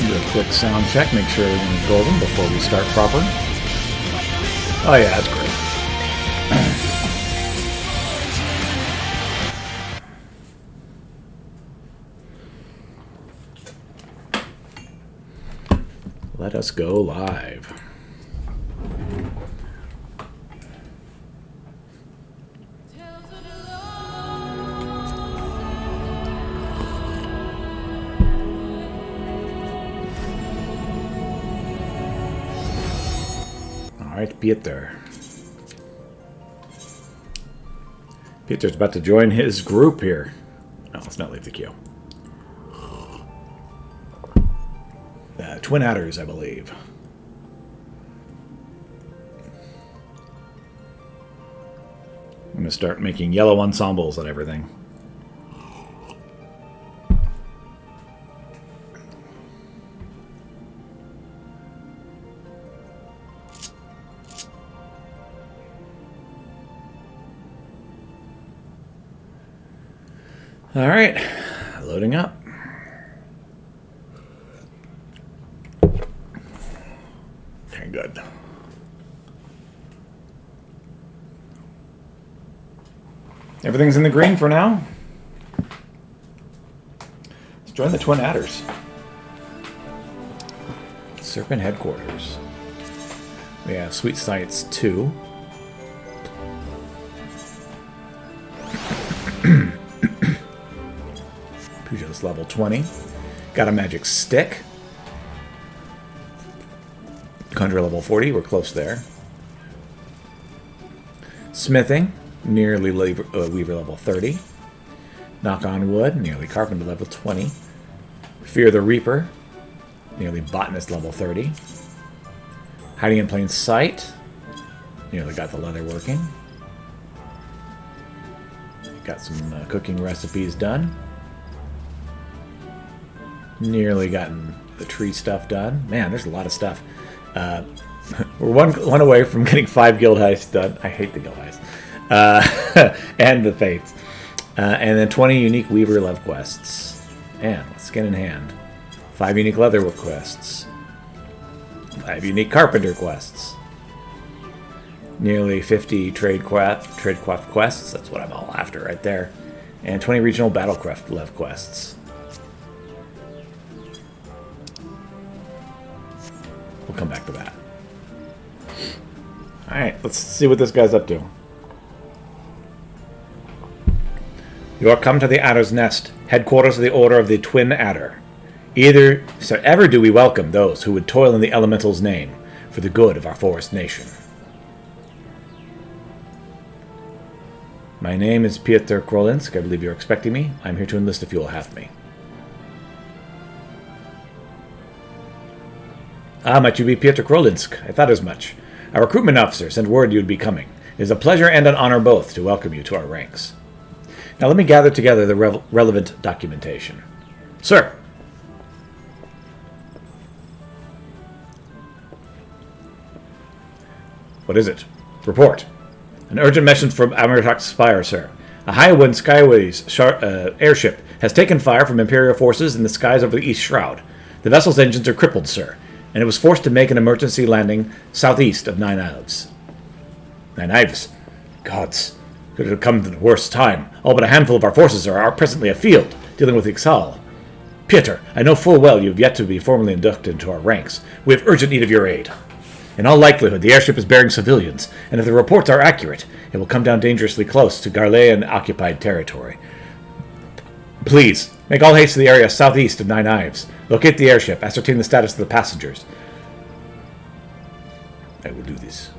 Do a quick sound check, make sure everything's golden before we start proper. Oh yeah, that's great. Let us go live. Alright, Peter. Peter's about to join his group here. No, let's not leave the queue. Twin Adders, I believe. I'm going to start making yellow ensembles and everything. All right, loading up. Okay, good. Everything's in the green for now. Let's join the Twin Adders. Serpent Headquarters. We have Sweet Sights 2. Pujo's level 20. Got a magic stick. Conjure level 40. We're close there. Smithing. Nearly Weaver level 30. Knock on Wood. Nearly Carpenter level 20. Fear the Reaper. Nearly Botanist level 30. Hiding in Plain Sight. Nearly got the leather working. Got some cooking recipes done. Nearly gotten the tree stuff done. Man, there's a lot of stuff. We're one away from getting 5 guild heists done. I hate the guild heists. And the fates. And then 20 unique Weaver Love quests. And skin in hand. 5 unique leather quests. 5 unique carpenter quests. Nearly 50 tradecraft quests. That's what I'm all after right there. And 20 regional battlecraft love quests. We'll come back to that. Alright, let's see what this guy's up to. You are come to the Adder's Nest, headquarters of the Order of the Twin Adder. Ever do we welcome those who would toil in the elemental's name for the good of our forest nation. My name is Piotr Krolinsk. I believe you're expecting me. I'm here to enlist if you will have me. Ah, might you be Piotr Krolinsk? I thought as much. Our recruitment officer sent word you would be coming. It is a pleasure and an honor both to welcome you to our ranks. Now let me gather together the relevant documentation. Sir! What is it? Report. An urgent message from Amarok's Spire, sir. A High-Wind Skyways airship has taken fire from Imperial forces in the skies over the East Shroud. The vessel's engines are crippled, sir, and it was forced to make an emergency landing southeast of Nine Ives. Nine Ives? Gods, could it have come to the worst time? All but a handful of our forces are presently afield, dealing with Ixal. Piotr, I know full well you have yet to be formally inducted into our ranks. We have urgent need of your aid. In all likelihood, the airship is bearing civilians, and if the reports are accurate, it will come down dangerously close to Garlean-occupied territory. Please, make all haste to the area southeast of Nine Ives. Locate the airship, ascertain the status of the passengers. I will do this.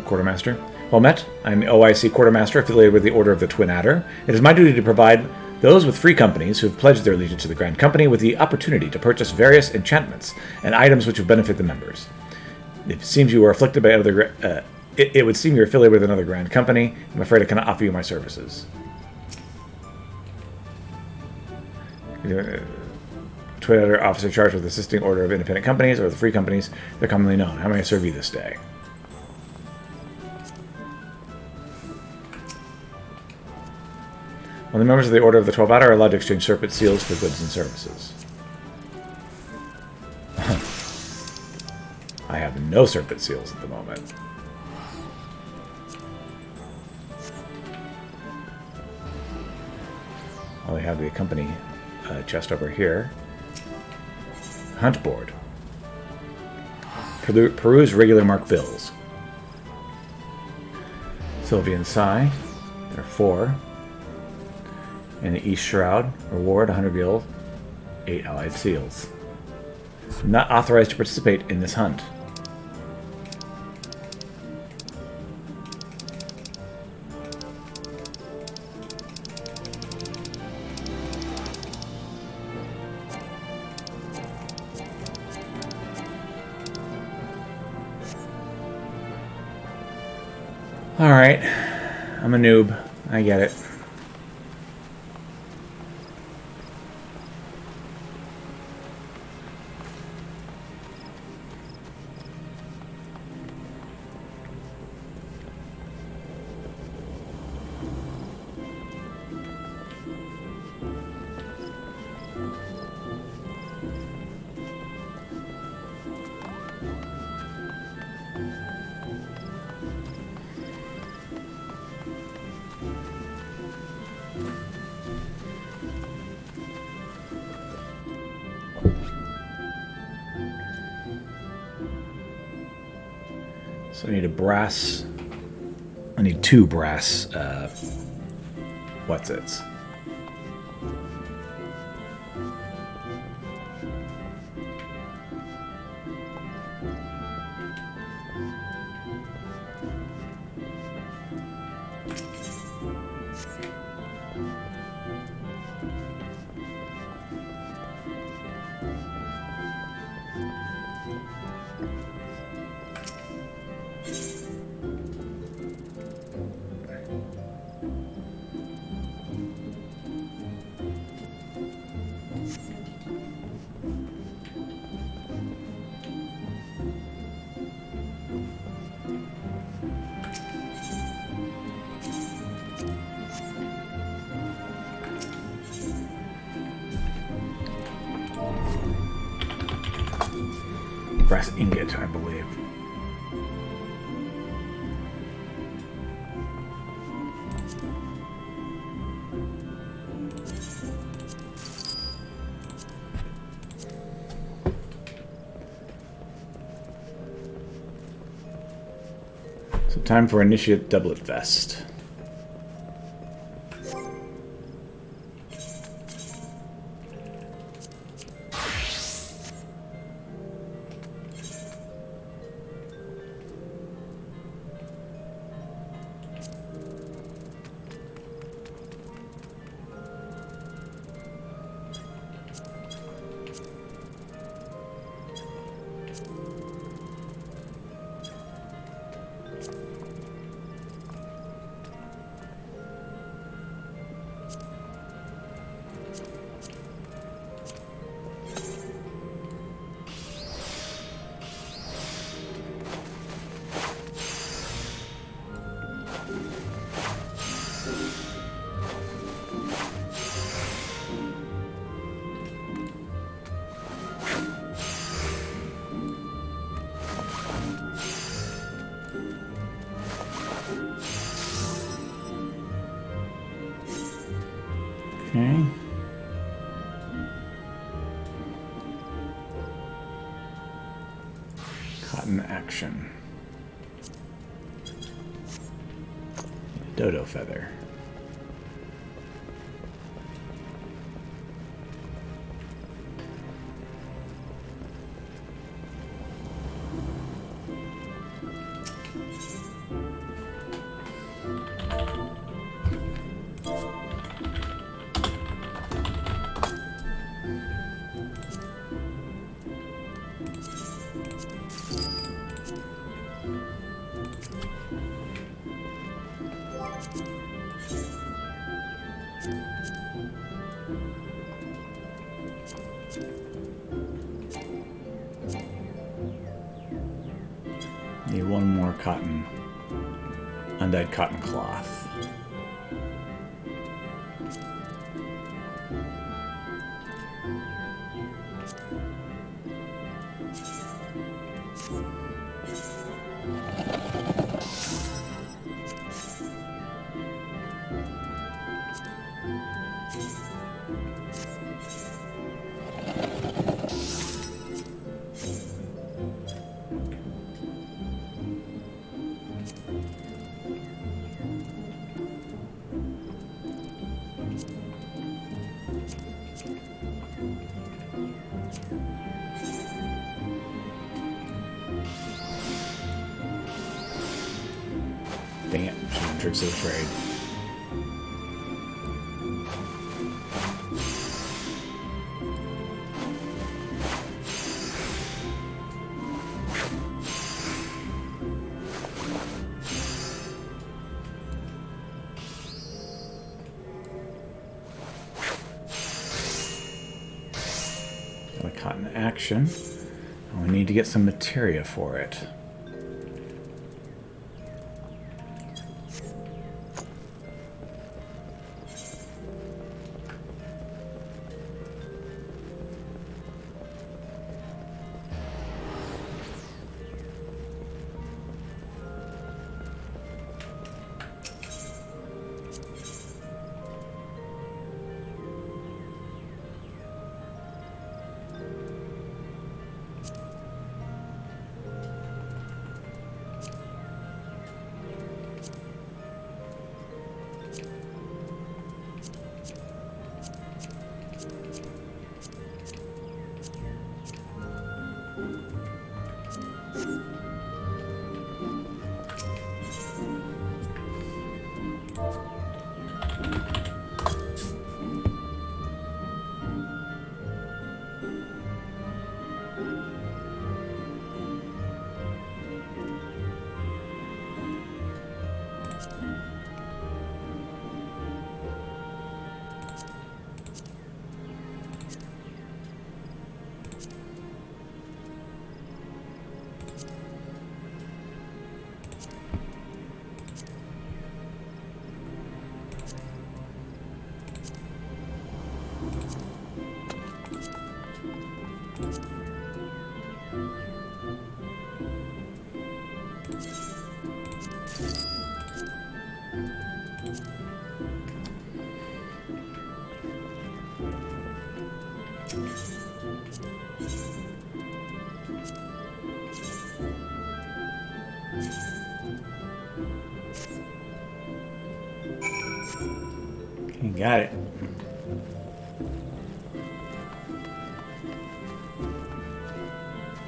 Quartermaster. Well met. I'm the OIC Quartermaster affiliated with the Order of the Twin Adder. It is my duty to provide those with free companies who have pledged their allegiance to the Grand Company with the opportunity to purchase various enchantments and items which will benefit the members. It seems you are afflicted by other... It would seem you're affiliated with another Grand Company. I'm afraid I cannot offer you my services. Twin Adder officer charged with assisting Order of Independent Companies or the free companies. They're commonly known. How may I serve you this day? Only members of the Order of the 12 Out are allowed to exchange serpent seals for goods and services. I have no serpent seals at the moment. Well, we have the company chest over here. Hunt board. Peruse regular marked bills. Sylvian Sai. There are 4. And the East Shroud. Reward 100 gil. 8 allied seals. I'm not authorized to participate in this hunt. Alright. I'm a noob. I get it. So I need a brass. I need 2 brass. What's it? Brass ingot, I believe. So time for Initiate Doublet Vest. Okay. Cotton action. Dodo feather. Need 1 more cotton, undyed cotton cloth. Dang it. Should've tricks of the trade. Got a cotton action. And we need to get some materia for it. Okay, got it.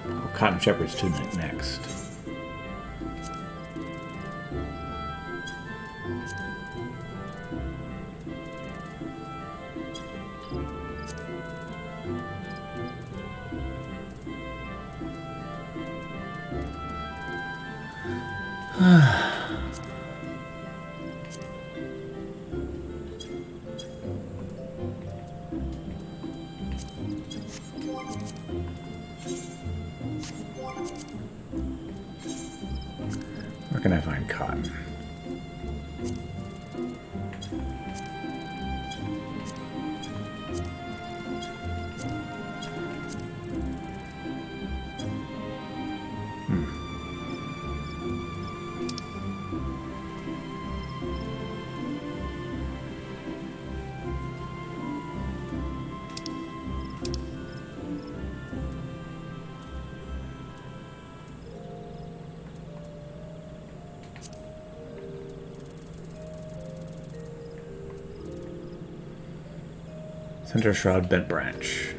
Oh, Cotton Shepherd's to next. Where can I find cotton? Center Shroud, Bent Branch.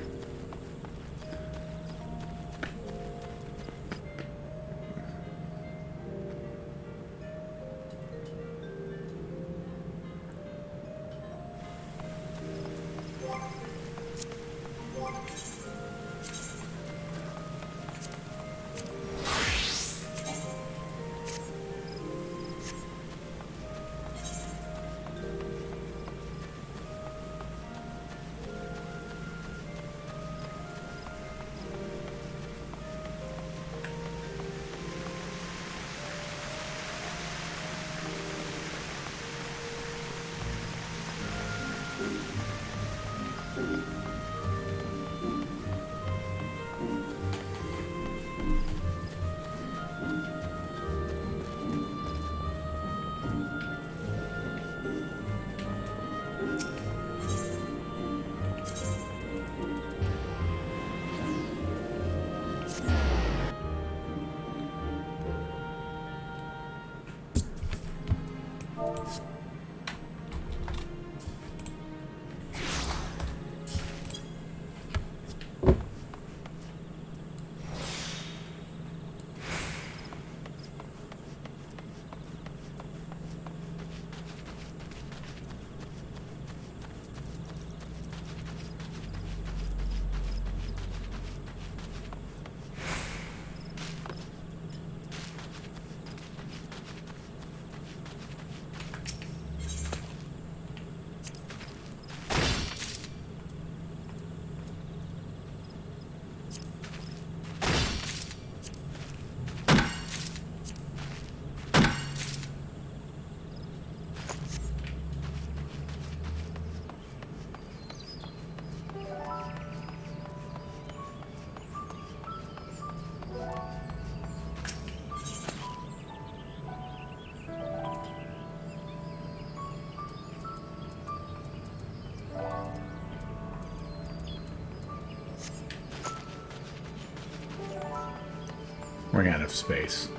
running out of space.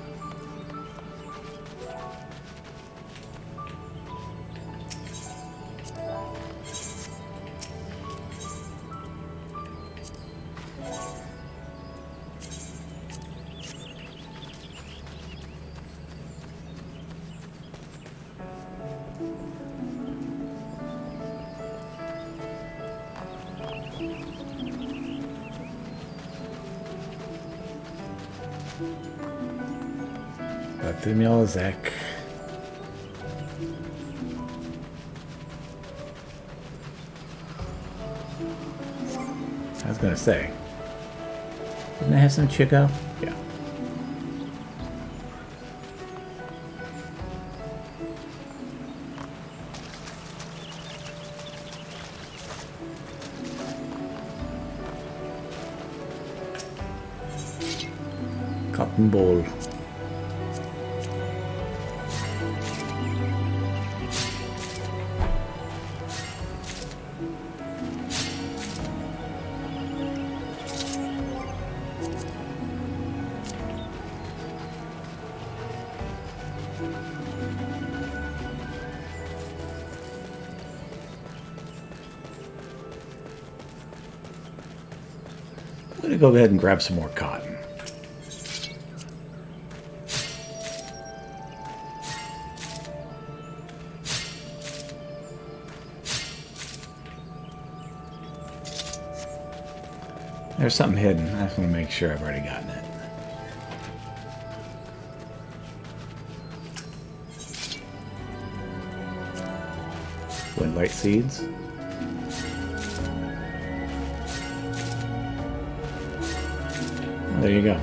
Zek. I was gonna say, didn't I have some Chico? Yeah. Cotton ball. I'm going to go ahead and grab some more cotton. There's something hidden. I just want to make sure I've already gotten it. Windlight seeds. There you go.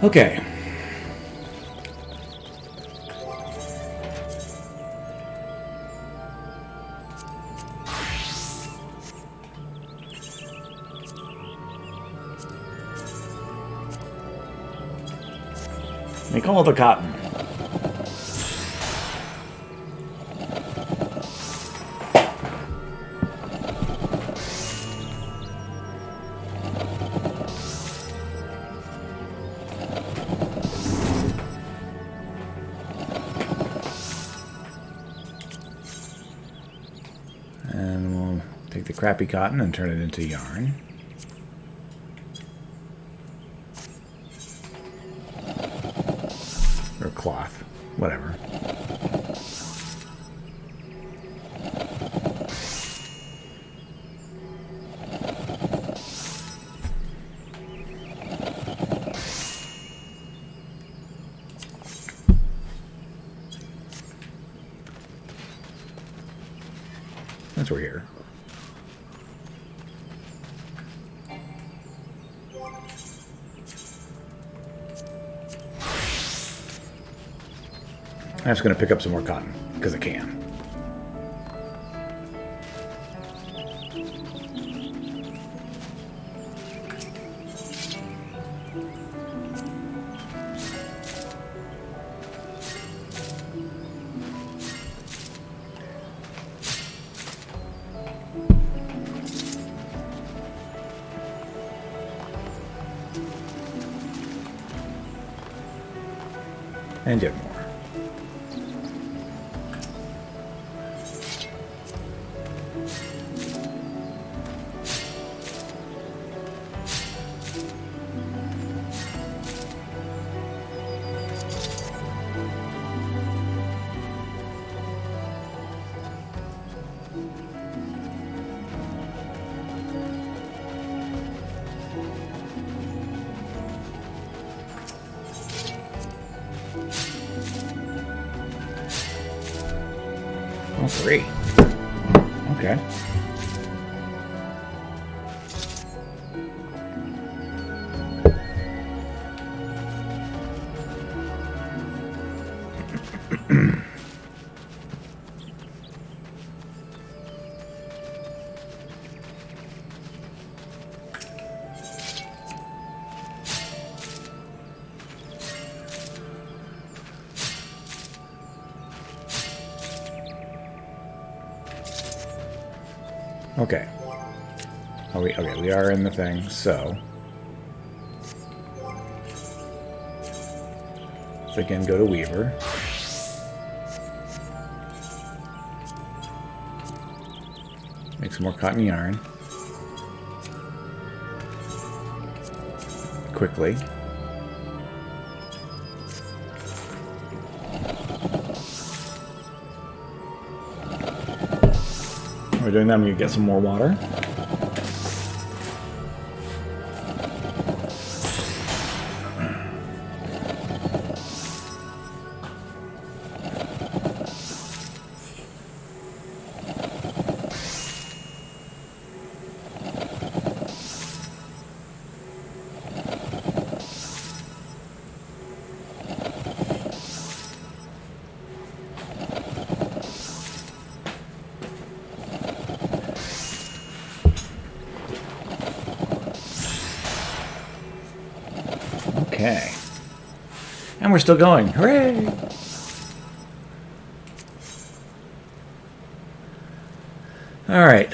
Okay. Make all the cotton. Take the crappy cotton and turn it into yarn. Or cloth, whatever. Since we're here. I'm just going to pick up some more cotton, because I can. And yet more. Oh, 3. Okay. Okay. Okay, we are in the thing, so Let's again go to Weaver. Make some more cotton yarn. Quickly. While we're doing that, I'm going to get some more water. Okay. And we're still going. Hooray! Alright.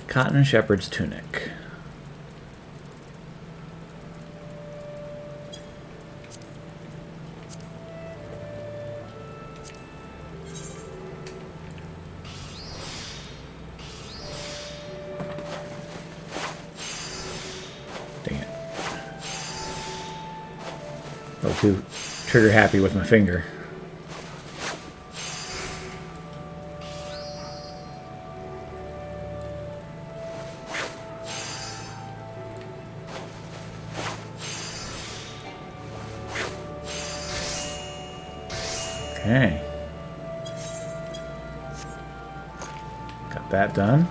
Cotton shepherd's tunic. Dang it. A little too trigger happy with my finger. Okay. Got that done.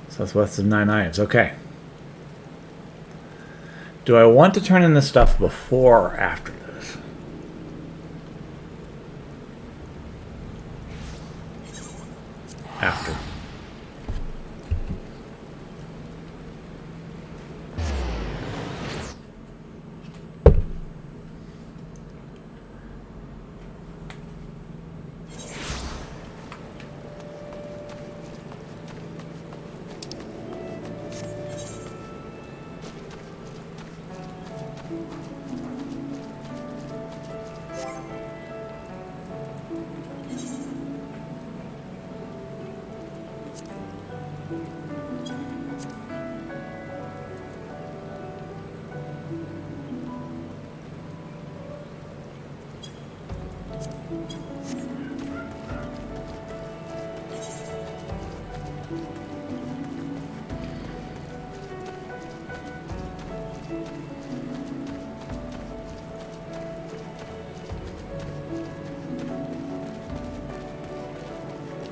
So that's what's the 9 items. Okay. Do I want to turn in this stuff before or after this? After.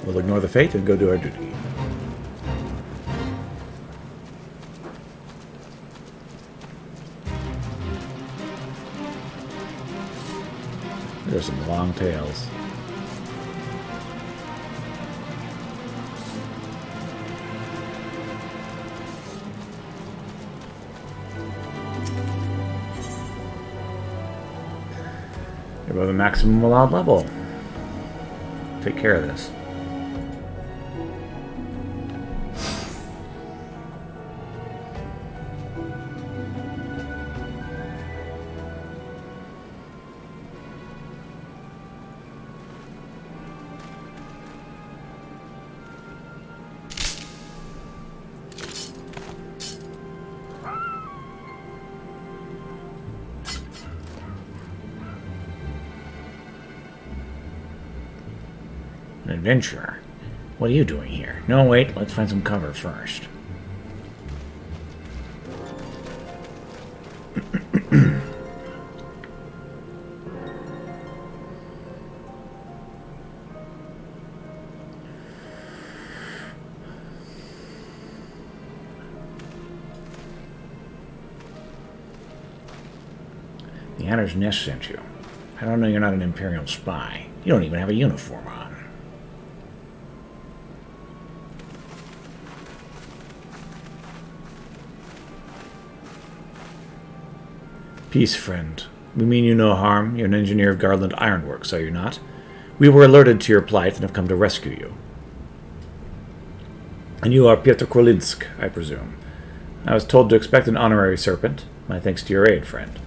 We'll ignore the fate and go do our duty. There's some long tails. You're above the maximum allowed level. Take care of this. An adventurer. What are you doing here? No, wait, let's find some cover first. Hatter's Nest sent you. I don't know you're not an Imperial spy. You don't even have a uniform on. Peace, friend. We mean you no harm. You're an engineer of Garland Ironworks, are you not? We were alerted to your plight and have come to rescue you. And you are Piotr Krolinsk, I presume. I was told to expect an honorary serpent. My thanks to your aid, friend.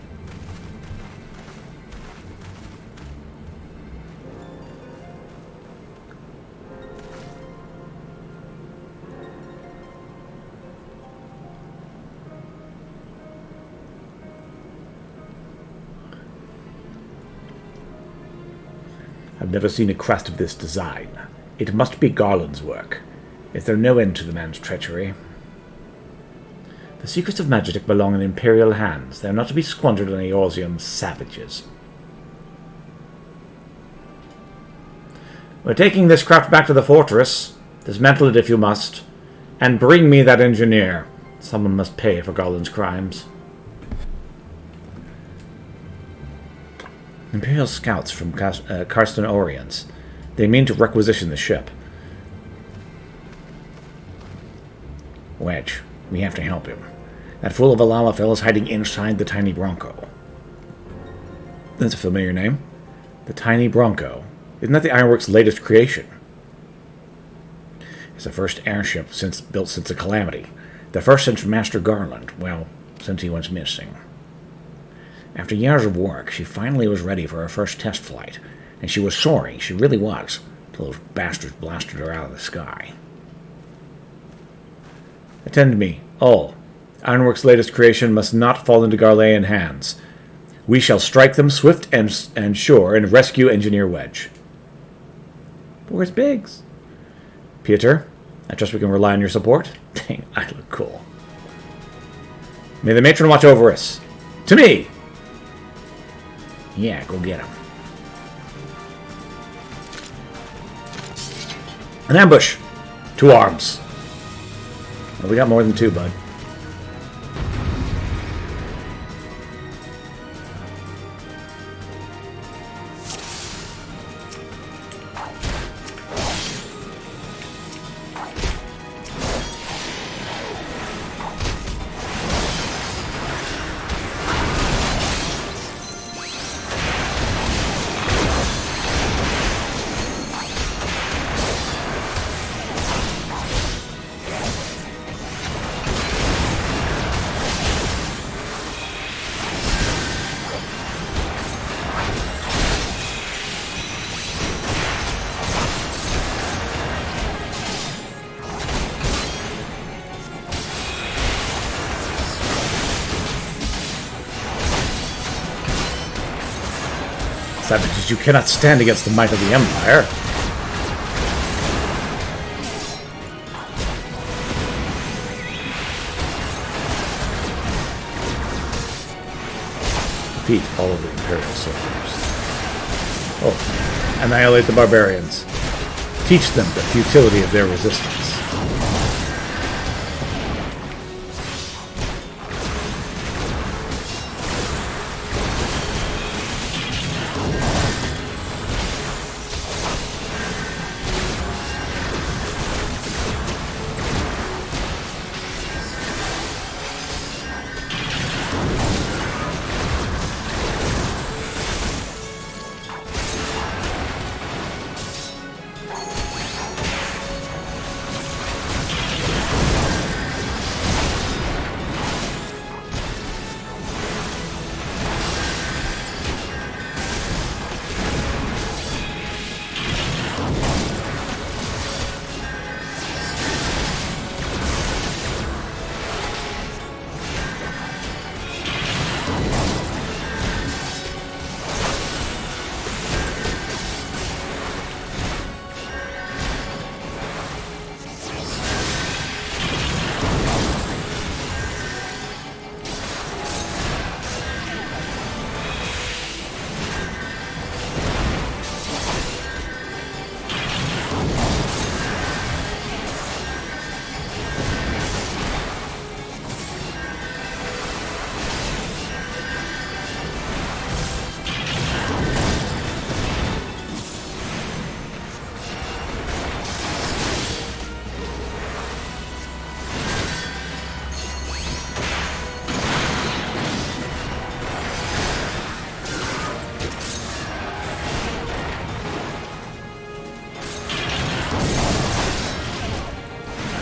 I've never seen a crest of this design. It must be Garland's work. Is there no end to the man's treachery? The secrets of Magitek belong in Imperial hands. They are not to be squandered on Eorzean savages. We're taking this craft back to the fortress. Dismantle it if you must. And bring me that engineer. Someone must pay for Garland's crimes. Imperial scouts from Karsten Orients. They mean to requisition the ship. Wedge, we have to help him. That fool of a Lalafell is hiding inside the Tiny Bronco. That's a familiar name. The Tiny Bronco. Isn't that the Ironworks' latest creation? It's the first airship built since the Calamity. The first since Master Garland. Well, since he went missing. After years of work, she finally was ready for her first test flight, and she was soaring, she really was, till those bastards blasted her out of the sky. Attend me, all. Ironworks' latest creation must not fall into Garlean hands. We shall strike them swift and sure and rescue Engineer Wedge. But where's Biggs? Peter, I trust we can rely on your support? Dang, I look cool. May the matron watch over us. To me! Yeah, go get him. An ambush! 2 arms. Well, we got more than 2, bud. Savages, you cannot stand against the might of the Empire. Defeat all of the Imperial soldiers. Oh, annihilate the barbarians. Teach them the futility of their resistance.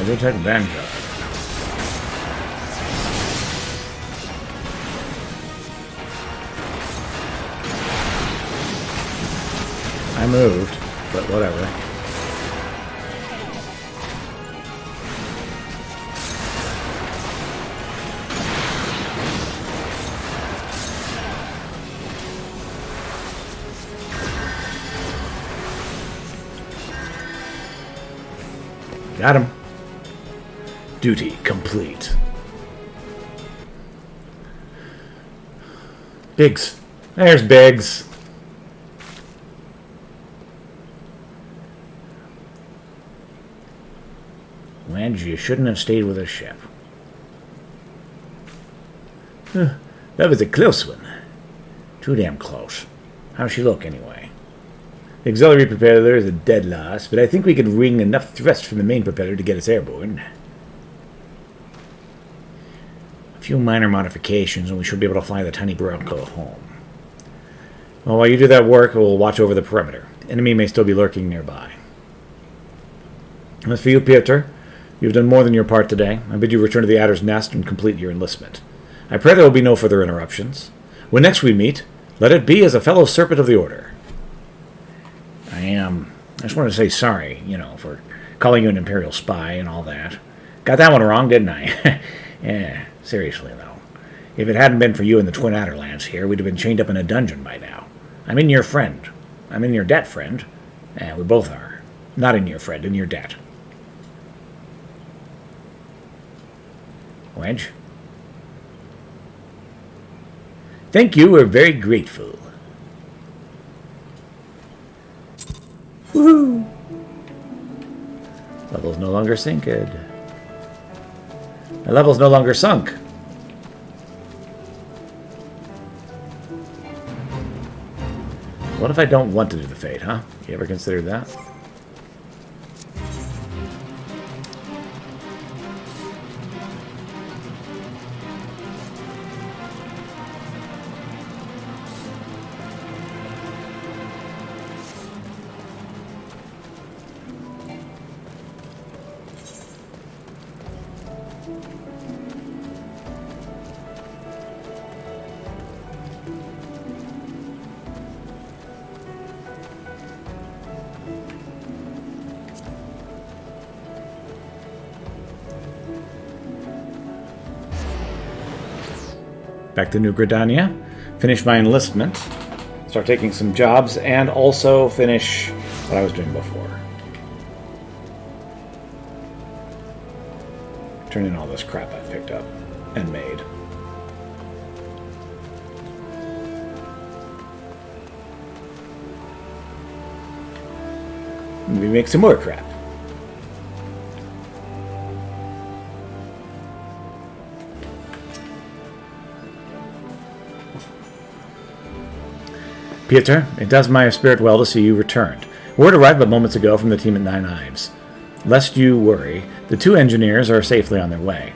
I did take advantage of it. I moved, but whatever. Got him. Duty complete. Biggs. There's Biggs. Wedge, you shouldn't have stayed with a ship. That was a close one. Too damn close. How's she look, anyway? The auxiliary propeller is a dead loss, but I think we could wring enough thrust from the main propeller to get us airborne. A few minor modifications, and we should be able to fly the tiny Bronco home. Well, while you do that work, we'll watch over the perimeter. Enemy may still be lurking nearby. As for you, Piotr, you've done more than your part today. I bid you return to the Adder's Nest and complete your enlistment. I pray there will be no further interruptions. When next we meet, let it be as a fellow serpent of the Order. I just wanted to say sorry, for calling you an Imperial spy and all that. Got that one wrong, didn't I? Yeah, seriously, though. If it hadn't been for you and the Twin Adderlands here, we'd have been chained up in a dungeon by now. I'm in your friend. I'm in your debt, friend. We both are. Not in your friend, in your debt. Wedge? Thank you, we're very grateful. Woohoo! Level's no longer synced. My level's no longer sunk. What if I don't want to do the Fate, huh? You ever considered that? Back to New Gridania, finish my enlistment, start taking some jobs, and also finish what I was doing before. Turn in all this crap I've picked up and made. Maybe make some more crap. Piotr, it does my spirit well to see you returned. Word arrived but moments ago from the team at Nine Ives. Lest you worry, the two engineers are safely on their way.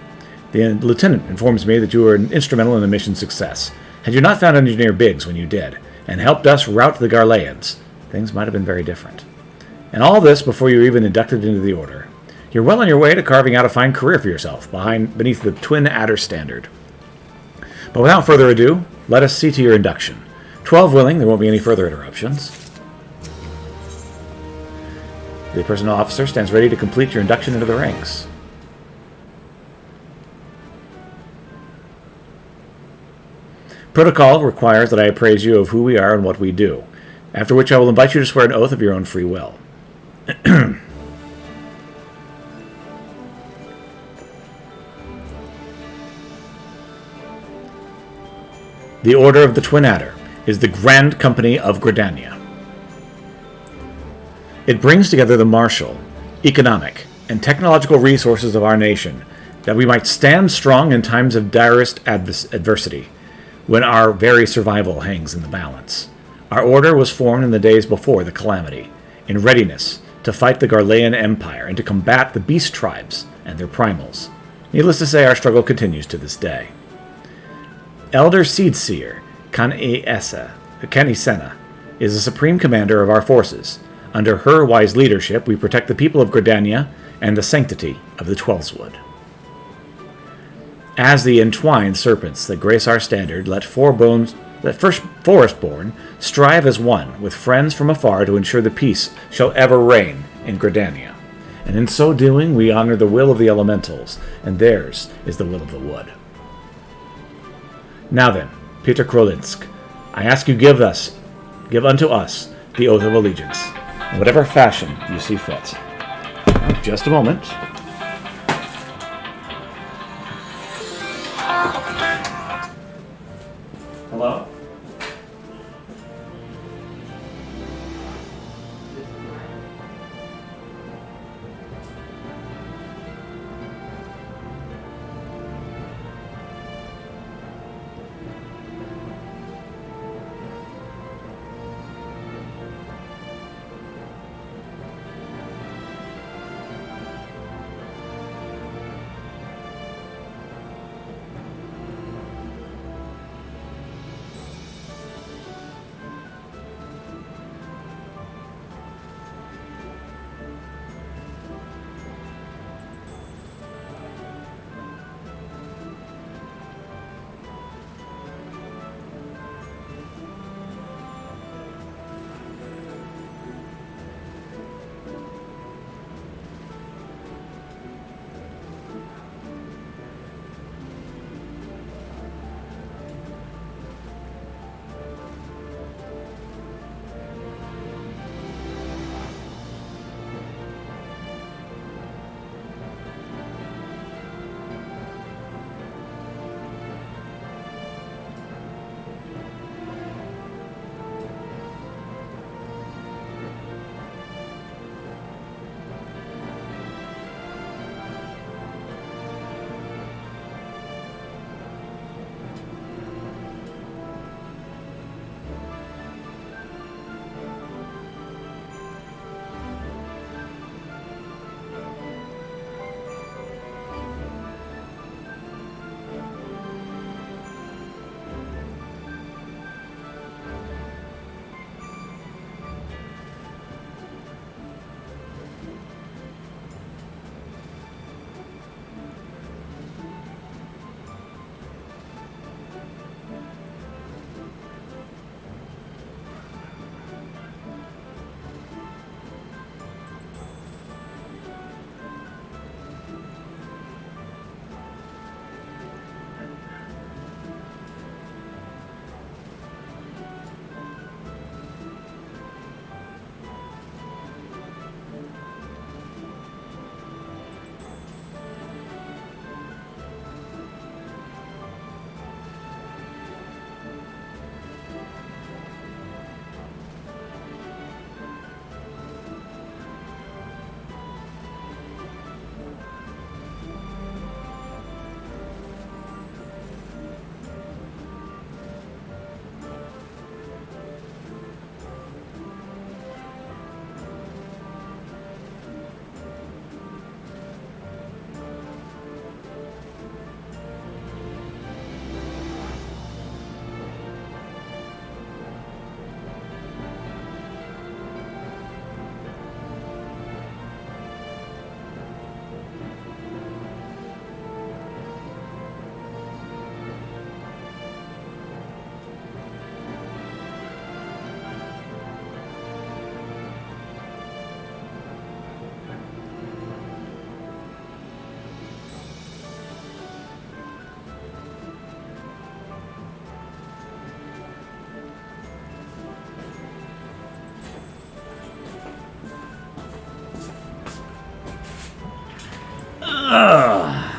The lieutenant informs me that you were instrumental in the mission's success. Had you not found Engineer Biggs when you did, and helped us rout the Garleans, things might have been very different. And all this before you were even inducted into the Order. You're well on your way to carving out a fine career for yourself beneath the Twin Adder standard. But without further ado, let us see to your induction. 12 willing, there won't be any further interruptions. The personnel officer stands ready to complete your induction into the ranks. Protocol requires that I appraise you of who we are and what we do, after which I will invite you to swear an oath of your own free will. The Order of the Twin Adder is the Grand Company of Gridania. It brings together the martial, economic, and technological resources of our nation that we might stand strong in times of direst adversity, when our very survival hangs in the balance. Our order was formed in the days before the calamity, in readiness to fight the Garlean Empire and to combat the beast tribes and their primals. Needless to say, our struggle continues to this day. Elder Seedseer Kanisena is the supreme commander of our forces. Under her wise leadership, we protect the people of Gridania and the sanctity of the Twelveswood. As the entwined serpents that grace our standard, let first forest-born strive as one, with friends from afar, to ensure the peace shall ever reign in Gridania. And in so doing, we honor the will of the elementals, and theirs is the will of the wood. Now then, Peter Krolinsk, I ask you give unto us the oath of allegiance, in whatever fashion you see fit. Just a moment. Hello?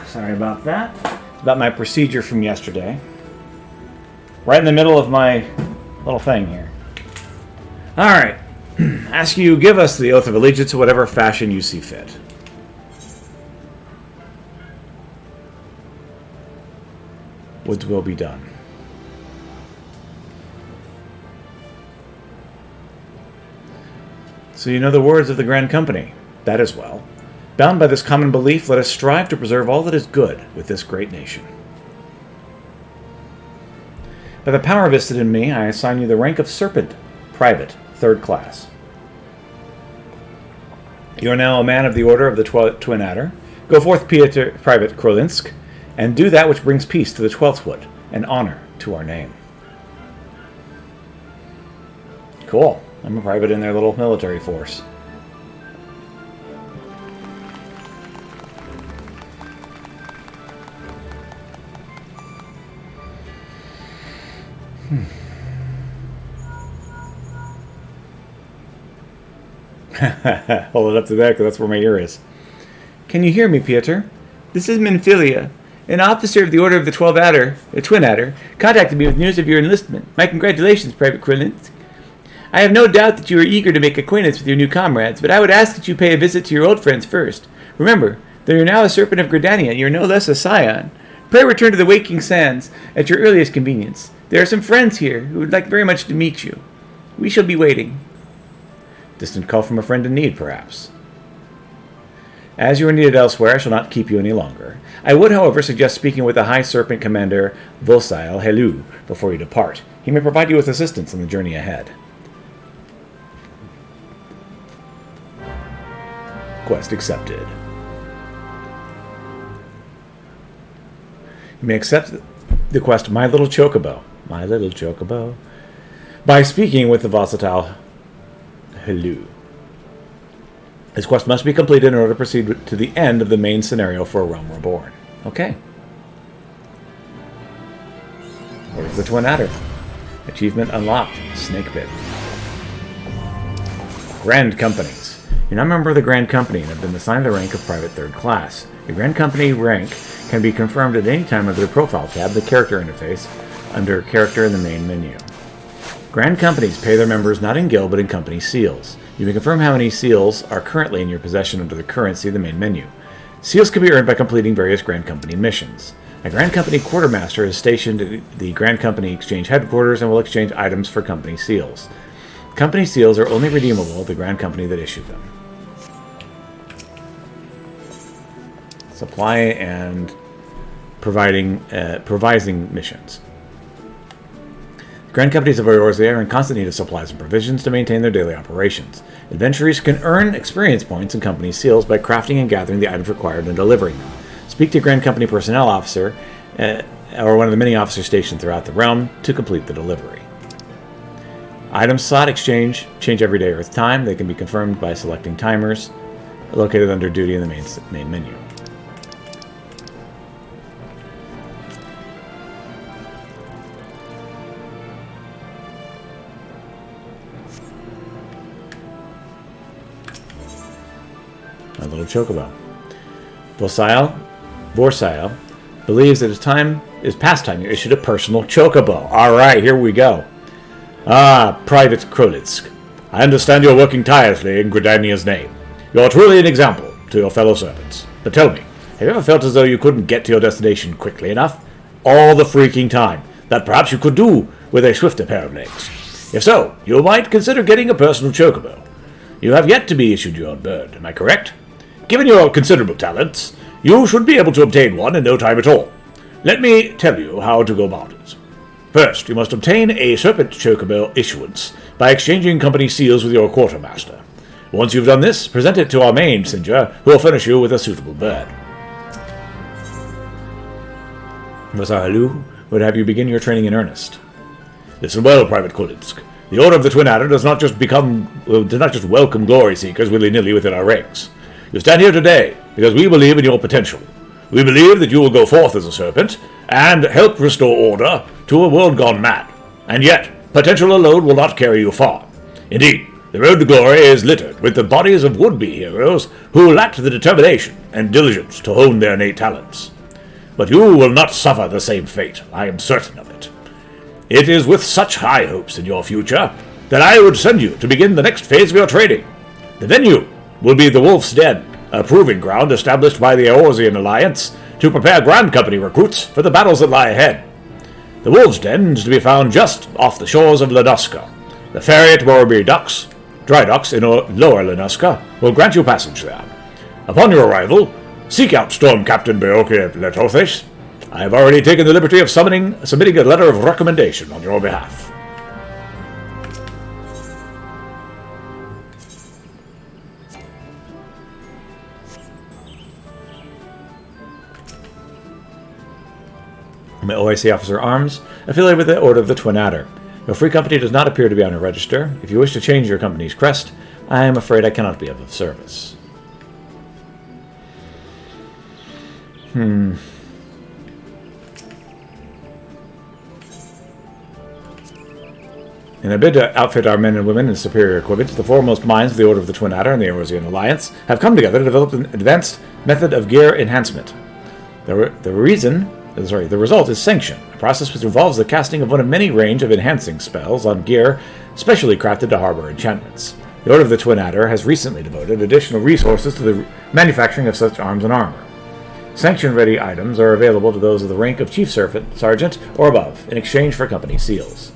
Sorry about that. It's about my procedure from yesterday. Right in the middle of my little thing here. Alright. Ask you, give us the oath of allegiance in whatever fashion you see fit. Would will be done. So you know the words of the Grand Company. That is well. Bound by this common belief, let us strive to preserve all that is good with this great nation. By the power vested in me, I assign you the rank of Serpent, Private, 3rd Class. You are now a man of the Order of the Twin Adder. Go forth, Private Krolinsk, and do that which brings peace to the 12th Wood, and honor to our name. Cool. I'm a private in their little military force. Hold it up to that, because that's where my ear is. Can you hear me, Pieter? This is Minfilia. An officer of the Order of the Twin Adder, contacted me with news of your enlistment. My congratulations, Private Krolinsk. I have no doubt that you are eager to make acquaintance with your new comrades, but I would ask that you pay a visit to your old friends first. Remember, though you are now a serpent of Gridania, you are no less a scion. Pray return to the Waking Sands at your earliest convenience. There are some friends here who would like very much to meet you. We shall be waiting. Distant call from a friend in need, perhaps. As you are needed elsewhere, I shall not keep you any longer. I would, however, suggest speaking with the High Serpent Commander Volsail Helu before you depart. He may provide you with assistance on the journey ahead. Quest accepted. You may accept the quest My Little Chocobo. My Little Chocobo. By speaking with the Volsail Helu. This quest must be completed in order to proceed to the end of the main scenario for A Realm Reborn. Okay. Order of the Twin Adder. Achievement unlocked. Snakebit. Grand Companies. You're not a member of the Grand Company and have been assigned the rank of Private 3rd Class. Your Grand Company rank can be confirmed at any time under the Profile tab, the Character interface, under Character in the main menu. Grand Companies pay their members not in guild but in company seals. You may confirm how many seals are currently in your possession under the currency, the main menu. Seals can be earned by completing various Grand Company missions. A Grand Company Quartermaster is stationed at the Grand Company Exchange headquarters and will exchange items for company seals. Company seals are only redeemable at the Grand Company that issued them. Supply and provising missions. Grand Companies of Eorzea are in constant need of supplies and provisions to maintain their daily operations. Adventurers can earn experience points and company seals by crafting and gathering the items required and delivering them. Speak to Grand Company Personnel Officer or one of the many officers stationed throughout the realm to complete the delivery. Item slot exchange change every day Earth time. They can be confirmed by selecting timers located under duty in the main menu. My Little Chocobo. Vorsail believes that it's past time you issued a personal chocobo. Alright, here we go. Private Krolinsk. I understand you're working tirelessly in Gridania's name. You're truly an example to your fellow servants. But tell me, have you ever felt as though you couldn't get to your destination quickly enough? All the freaking time. That perhaps you could do with a swifter pair of legs. If so, you might consider getting a personal chocobo. You have yet to be issued your own bird, am I correct? Given your considerable talents, you should be able to obtain one in no time at all. Let me tell you how to go about it. First, you must obtain a Serpent Chocobo issuance by exchanging company seals with your quartermaster. Once you've done this, present it to our main messenger, who will furnish you with a suitable bird. Masahalu would have you begin your training in earnest. Listen well, Private Krolinsk. The Order of the Twin Adder does not just welcome glory seekers willy-nilly within our ranks. You stand here today because we believe in your potential. We believe that you will go forth as a serpent and help restore order to a world gone mad. And yet, potential alone will not carry you far. Indeed, the road to glory is littered with the bodies of would-be heroes who lacked the determination and diligence to hone their innate talents. But you will not suffer the same fate, I am certain of it. It is with such high hopes in your future that I would send you to begin the next phase of your training. The venue will be the Wolf's Den, a proving ground established by the Eorzean Alliance to prepare Grand Company recruits for the battles that lie ahead. The Wolf's Den is to be found just off the shores of Lenuska. The ferry at Morby Dry Docks in Lower Lenuska, will grant you passage there. Upon your arrival, seek out Storm Captain Beoke Letothes. I have already taken the liberty of submitting a letter of recommendation on your behalf. I'm an OIC Officer Arms, affiliated with the Order of the Twin Adder. Your free company does not appear to be on your register. If you wish to change your company's crest, I am afraid I cannot be of service. In a bid to outfit our men and women in superior equipment, the foremost minds of the Order of the Twin Adder and the Eorzean Alliance have come together to develop an advanced method of gear enhancement. The result is Sanction, a process which involves the casting of one of many range of enhancing spells on gear specially crafted to harbor enchantments. The Order of the Twin Adder has recently devoted additional resources to the manufacturing of such arms and armor. Sanction-ready items are available to those of the rank of Chief Sergeant or above, in exchange for company seals.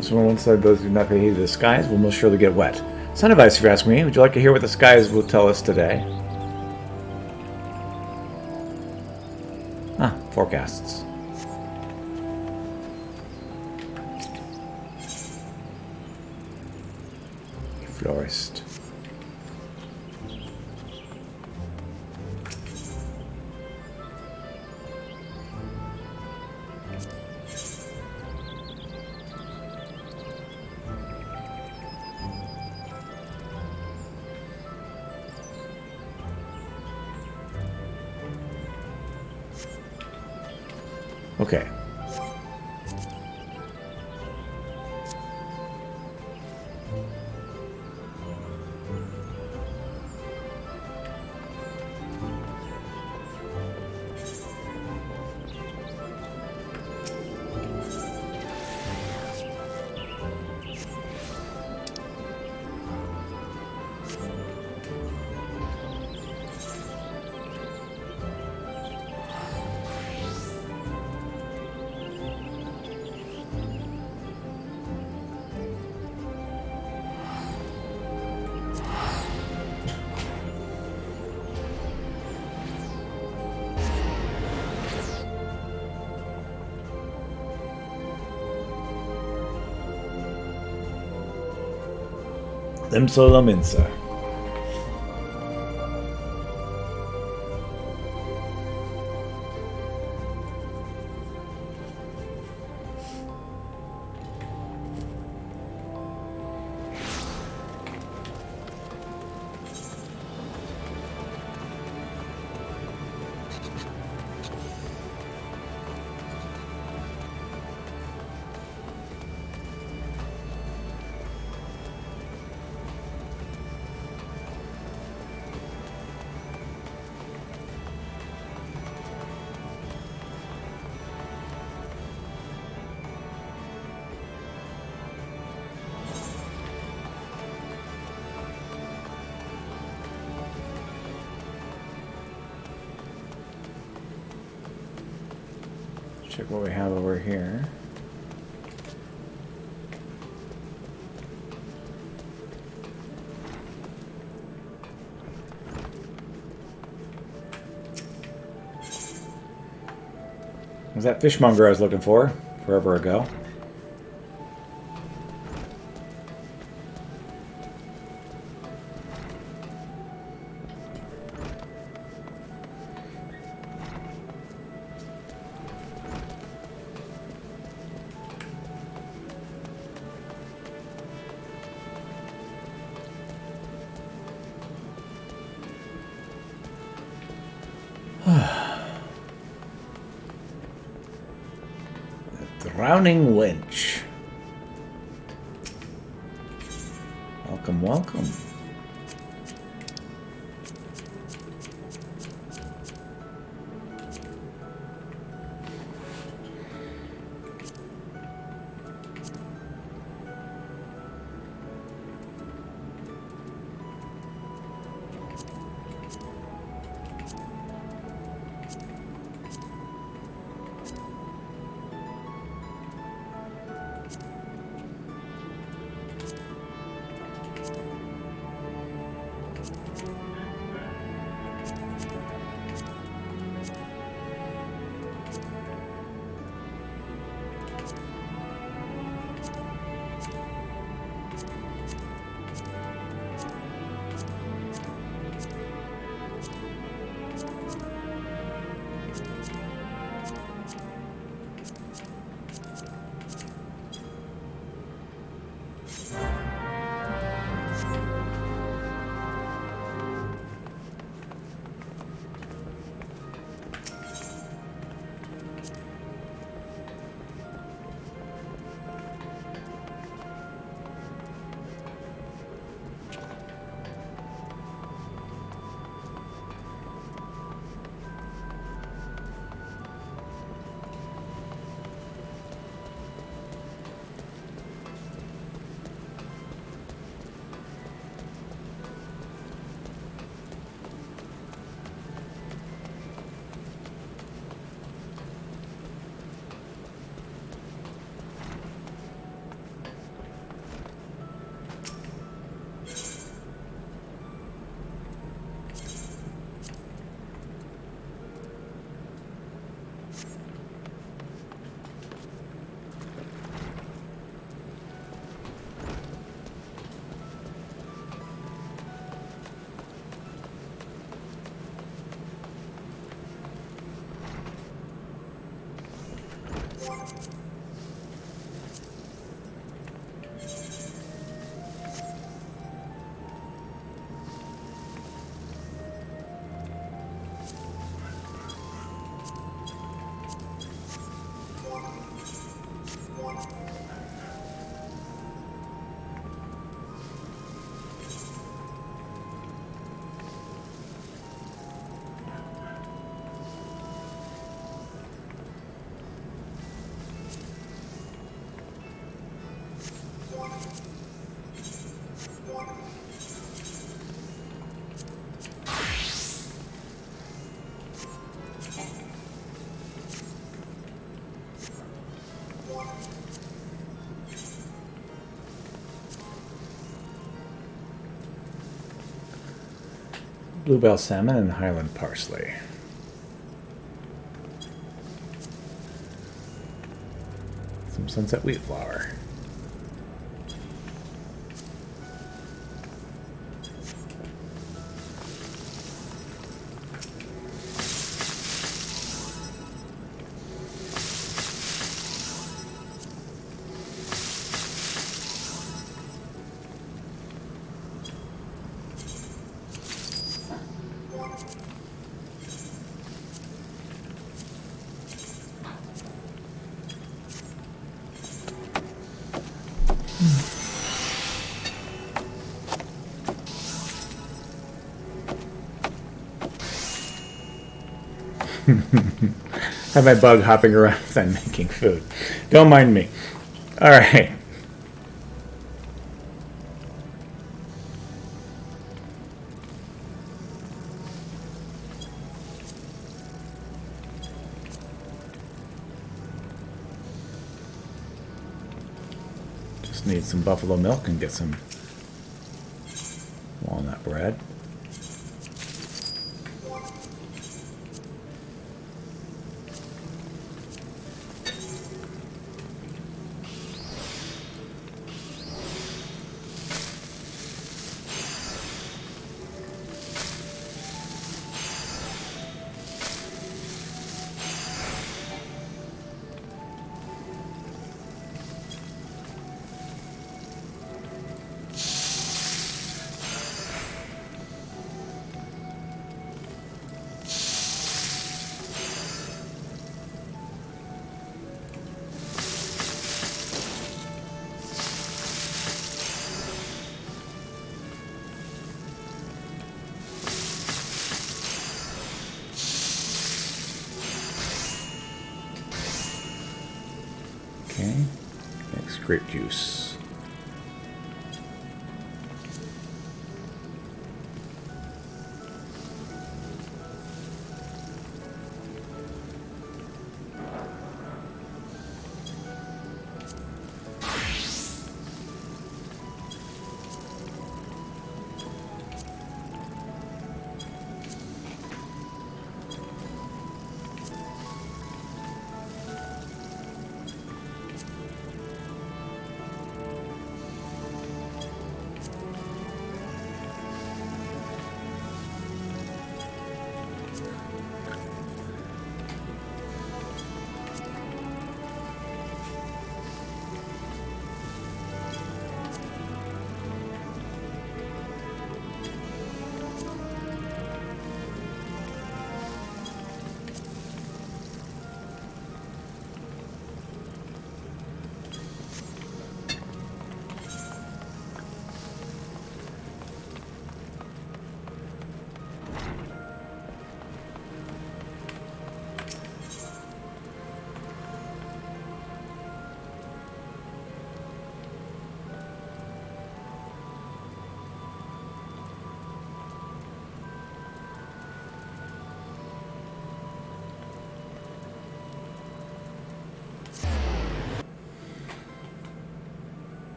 So once those do not pay heed to the skies will most surely get wet. Sound advice, if you ask me. Would you like to hear what the skies will tell us today? Forecasts. Florist. Okay. Limsa Laminsa. Check what we have over here. Was that fishmonger I was looking for forever ago? Drowning Wench. Welcome, welcome. Bluebell salmon and Highland parsley. Some sunset wheat flour. Have my bug hopping around as I'm making food. Don't mind me. Alright. Just need some buffalo milk and get some walnut bread. Okay, next grape juice.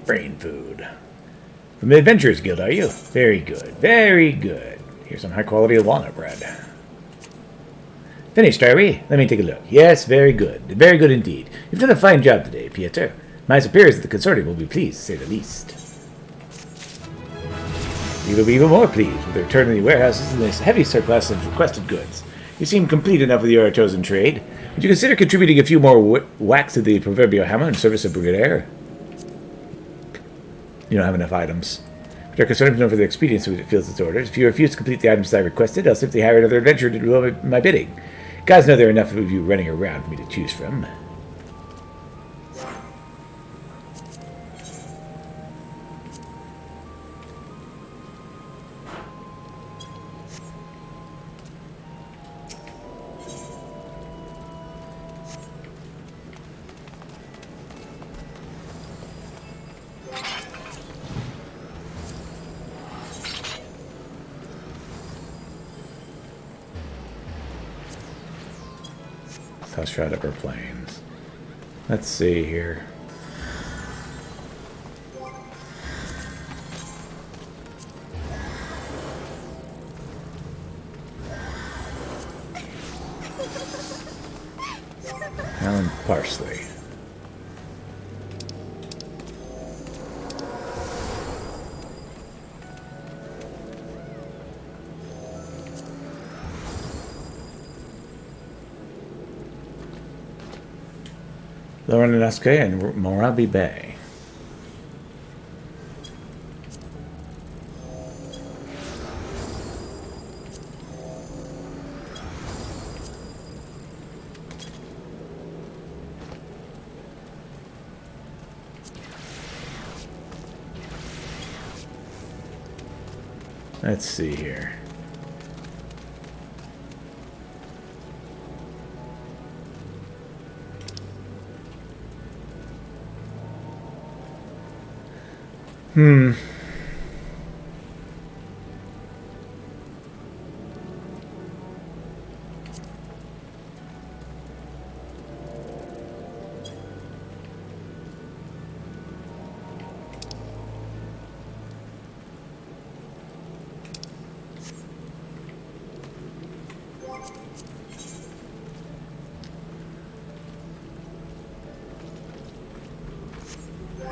Brain food. From the Adventurers Guild, are you? Very good. Very good. Here's some high-quality walnut bread. Finished, are we? Let me take a look. Yes, very good. Very good indeed. You've done a fine job today, Pieter. My superiors at the consortium will be pleased, to say the least. You will be even more pleased with the return of the warehouses and this heavy surplus of requested goods. You seem complete enough with your chosen trade. Would you consider contributing a few more whacks to the proverbial hammer in service of Brigadier? You don't have enough items. But our consortium is known for the expediency which it feels its orders. If you refuse to complete the items that I requested, I'll simply hire another adventurer to do my bidding. Guys know there are enough of you running around for me to choose from. South Shroud Upper Plains. Let's see here. Alan Parsley. Laurenesque and Morabi Bay. Let's see here.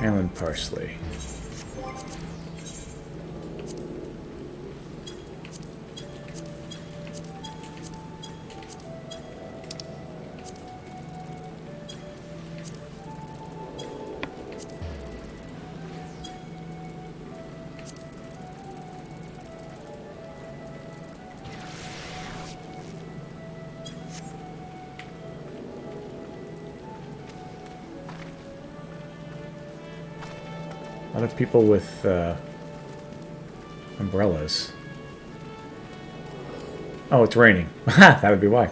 Alan Parsley. A lot of people with umbrellas. Oh, it's raining. That would be why.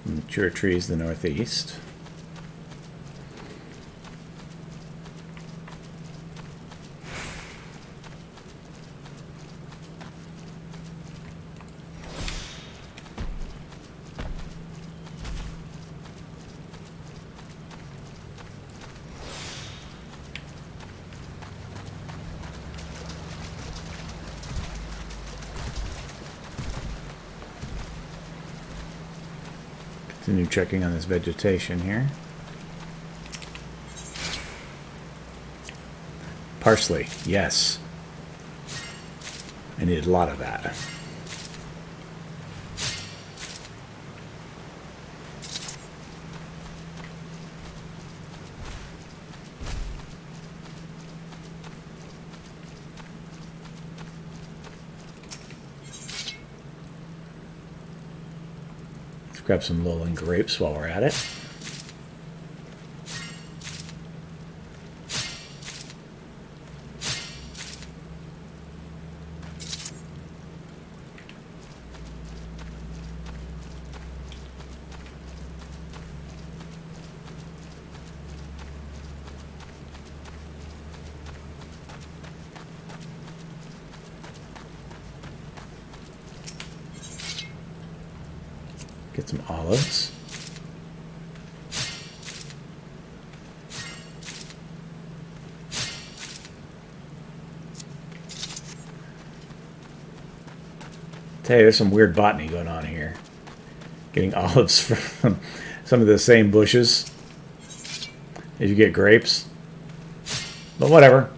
Mature trees to the northeast. Continue checking on this vegetation here. Parsley, yes. I needed a lot of that. Grab some lowland grapes while we're at it. Get some olives. Tell you, there's some weird botany going on here. Getting olives from some of the same bushes as you get grapes. But whatever.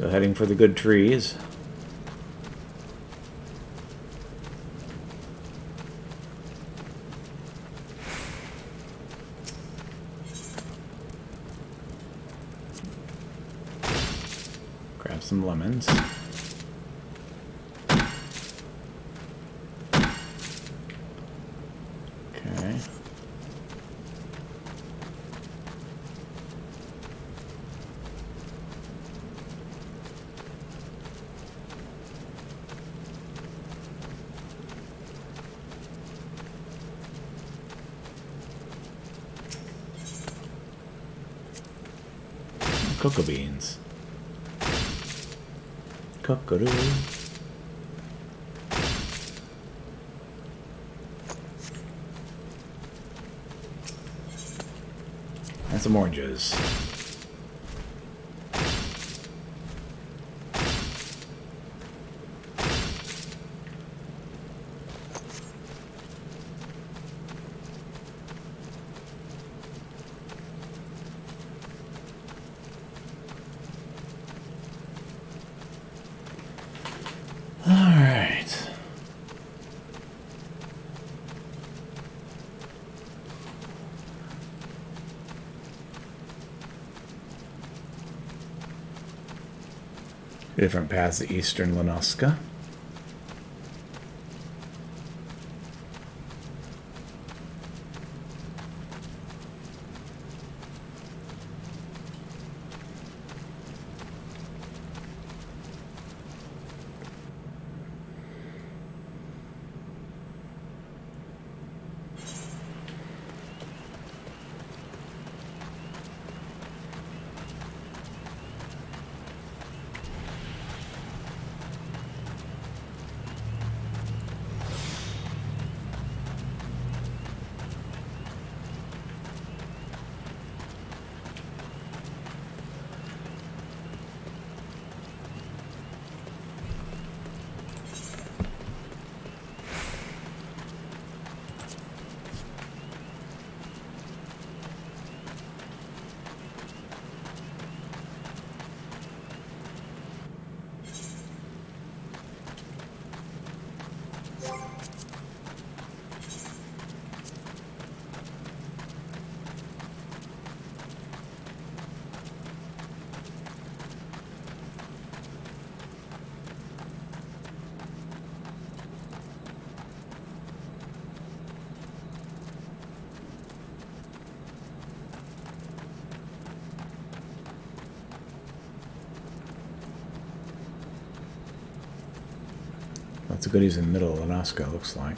So heading for the good trees. Grab some lemons. Okay. Cocoa beans. Cocoa. And some oranges. Alright. Different paths to eastern Lenoska. Lots of goodies in the middle of Alaska, looks like.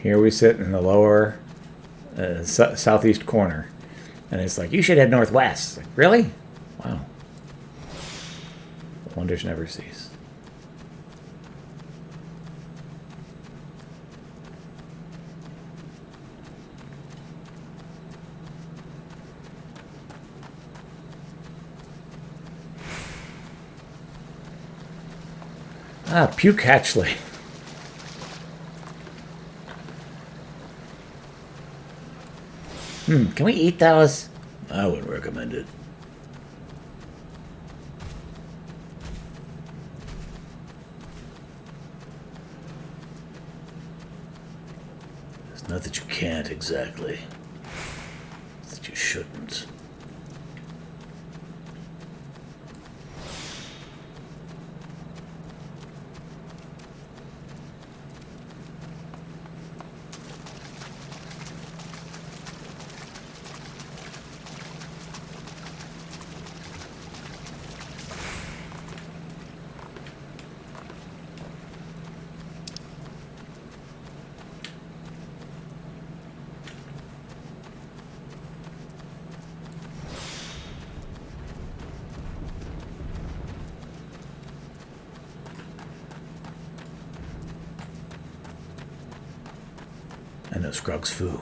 Here we sit in the lower southeast corner. And it's like, you should head northwest. Like, really? Wow. Wonders never cease. Ah, Puke Hatchley. Can we eat those? I wouldn't recommend it. It's not that you can't exactly. It's that you shouldn't. I know Scrug's foo.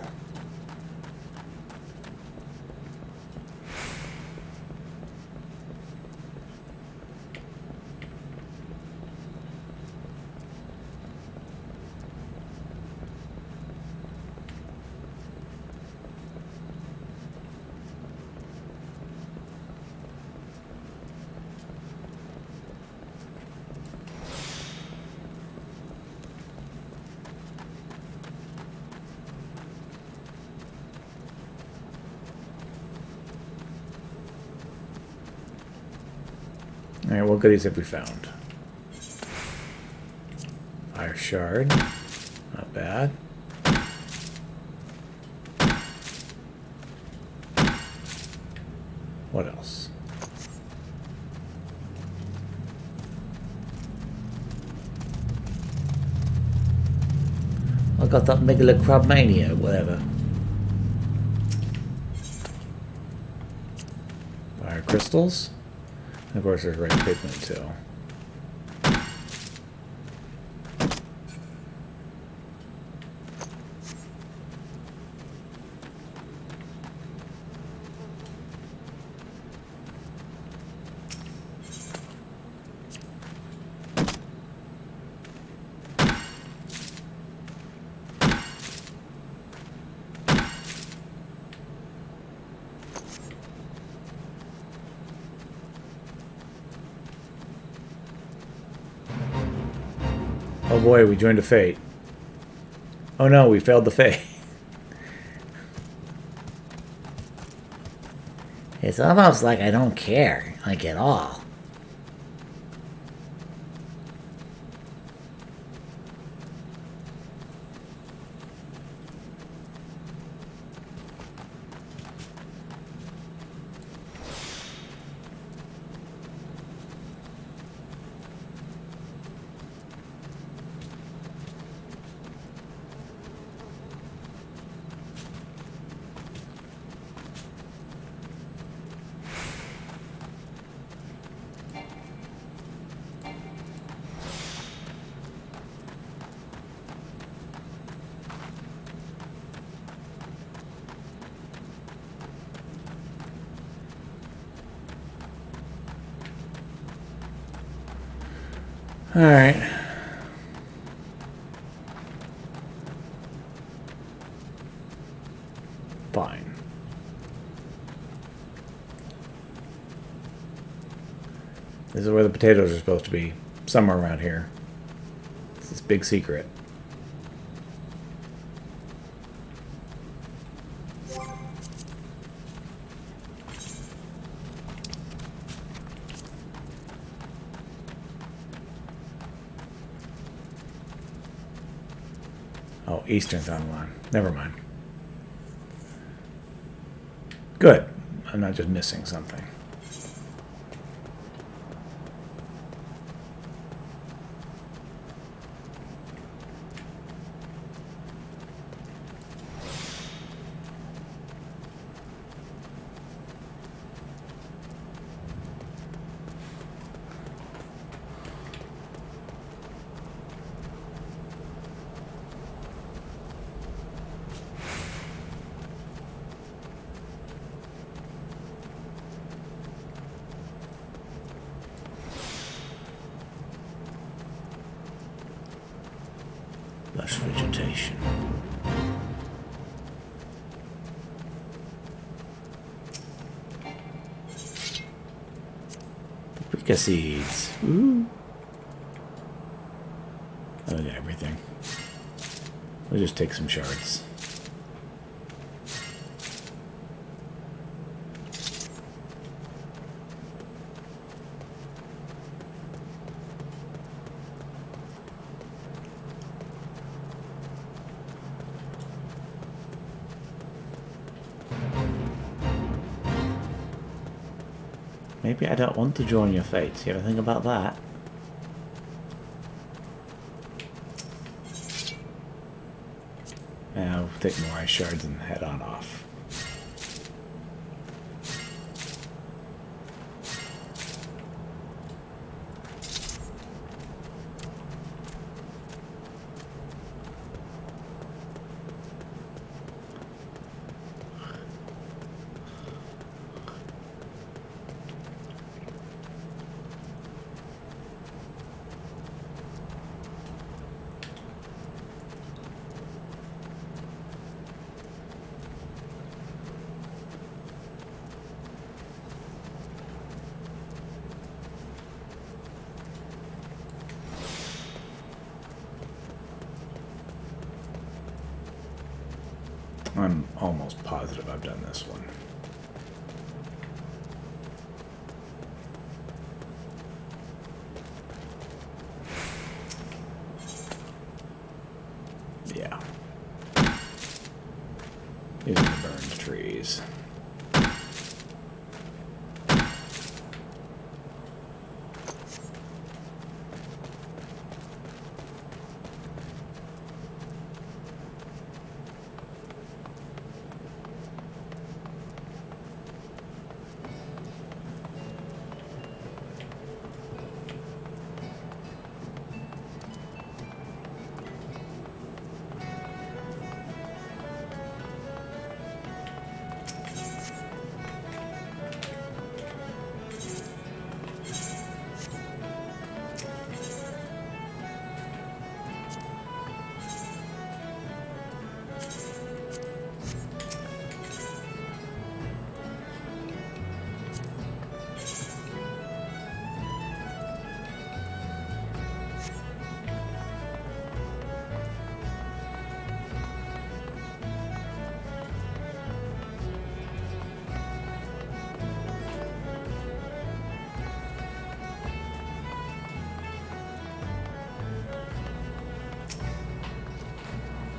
Alright, what goodies have we found? Fire shard. Not bad. What else? I got that Megalocrabmania, whatever. Fire crystals. And of course, there's red pigment too. Oh boy, we joined a fate. Oh no, we failed the fate. It's almost like I don't care, like at all. Alright. Fine. This is where the potatoes are supposed to be. Somewhere around here. It's this big secret. Oh, Eastern's online. Never mind. Good. I'm not just missing something. Paprika seeds. Ooh. Oh, yeah, everything. We'll just take some shards. Maybe I don't want to join your fate. You ever think about that? I'll take more ice shards and head on off. I'm almost positive I've done this one. Yeah. These are the burned trees.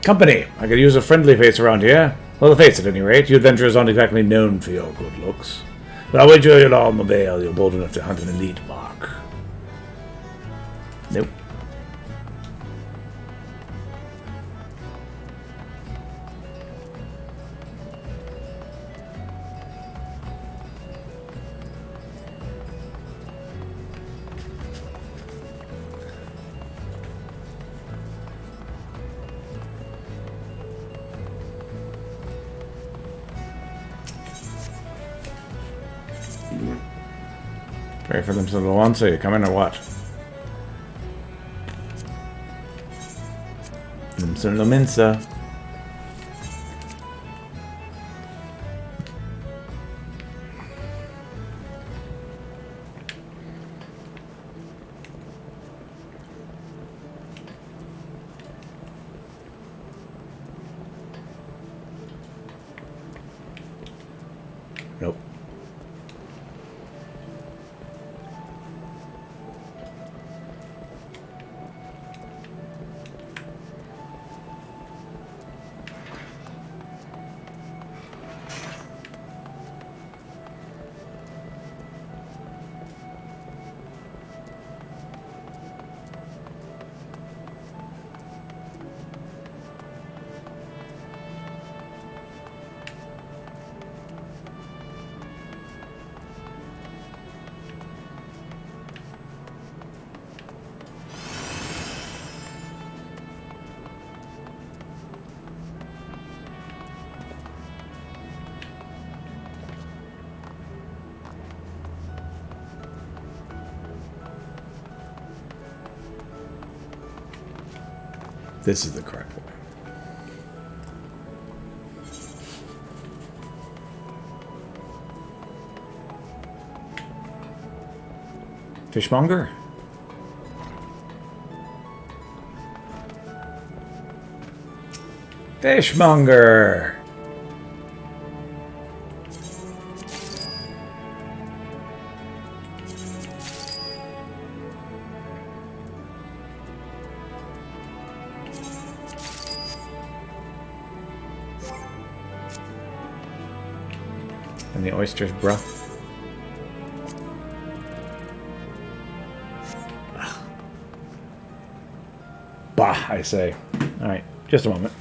Company! I could use a friendly face around here. Well, the face, at any rate. You adventurers aren't exactly known for your good looks. But I'll wager you'll all mobile. You're bold enough to hunt an elite mark. Nope. Pray for them to the one, so you come in or what? Minsa. Nope. This is the correct way. Fishmonger? Fishmonger! And the oysters, bruh. Ugh. Bah, I say. Alright, just a moment.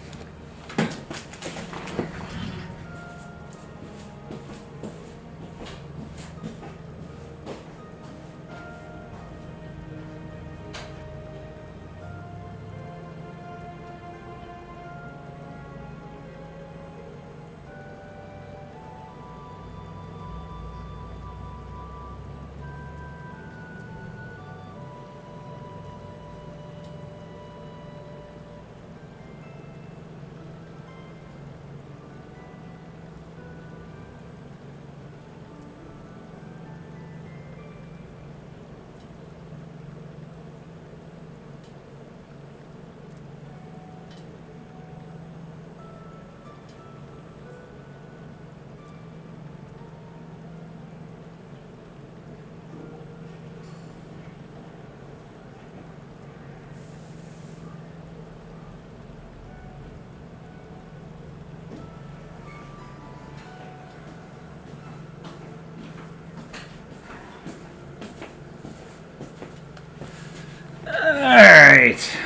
Alright.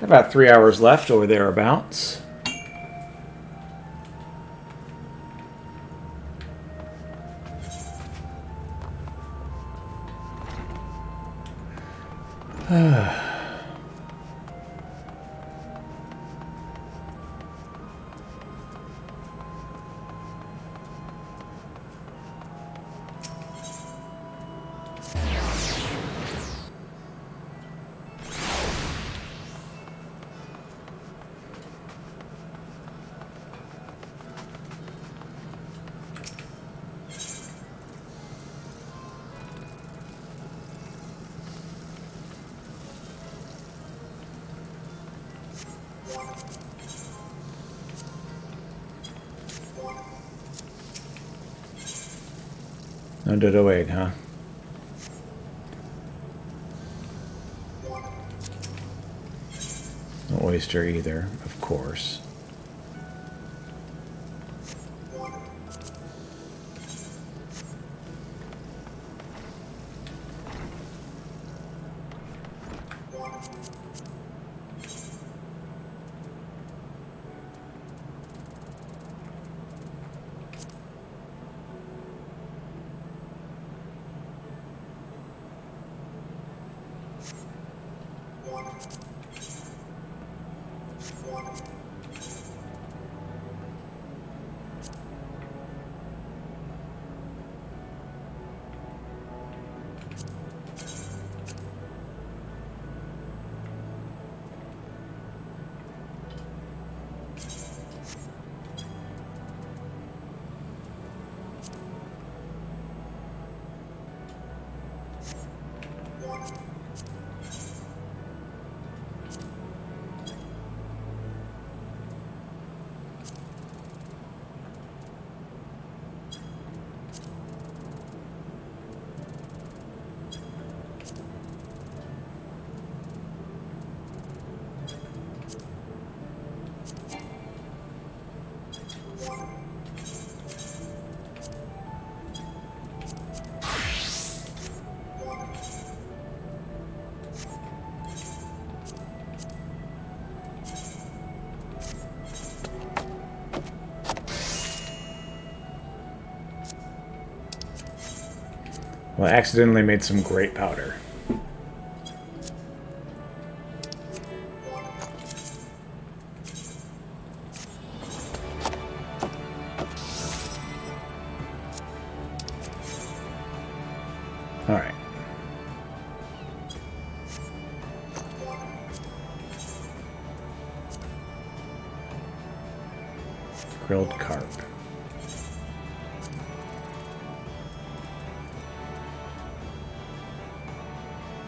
About 3 hours left or thereabouts. No dodo egg, huh? No oyster either, of course. Well, I accidentally made some great powder. All right. Grilled carp.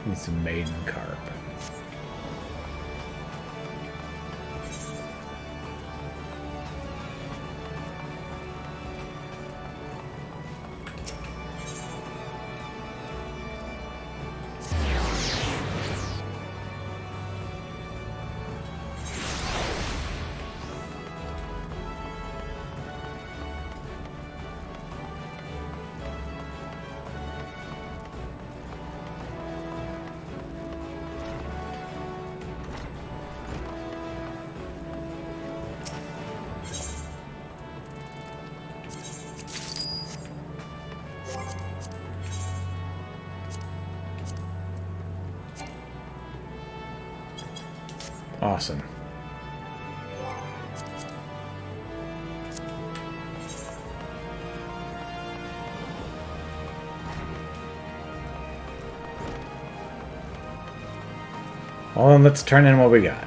Need some maiden carp. Awesome. Well, then let's turn in what we got.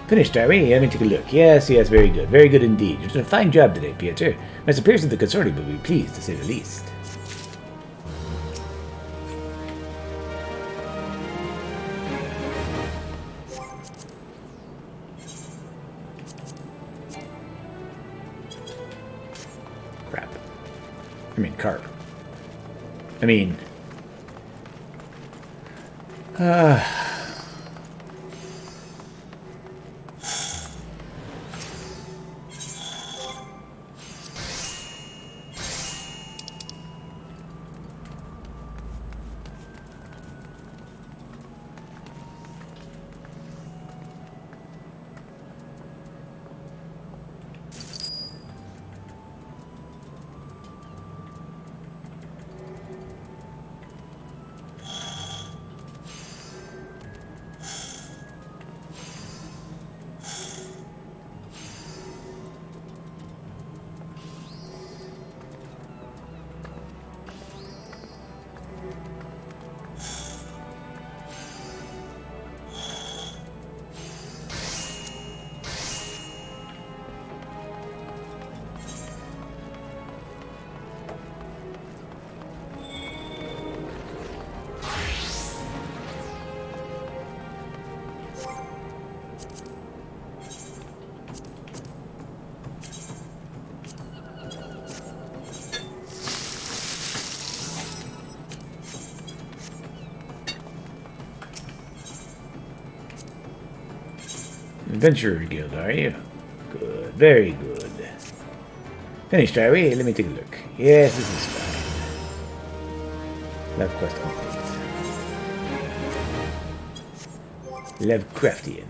Finished, are we? Let me take a look. Yes, yes, very good. Very good indeed. You did a fine job today, Piotr. My superiors at the consortium will be pleased, to say the least. Crap. I mean, carp. I mean... Adventurer Guild, are you? Good, very good. Finished, are we? Let me take a look. Yes, this is fine. Love quest complete. Lovecraftian.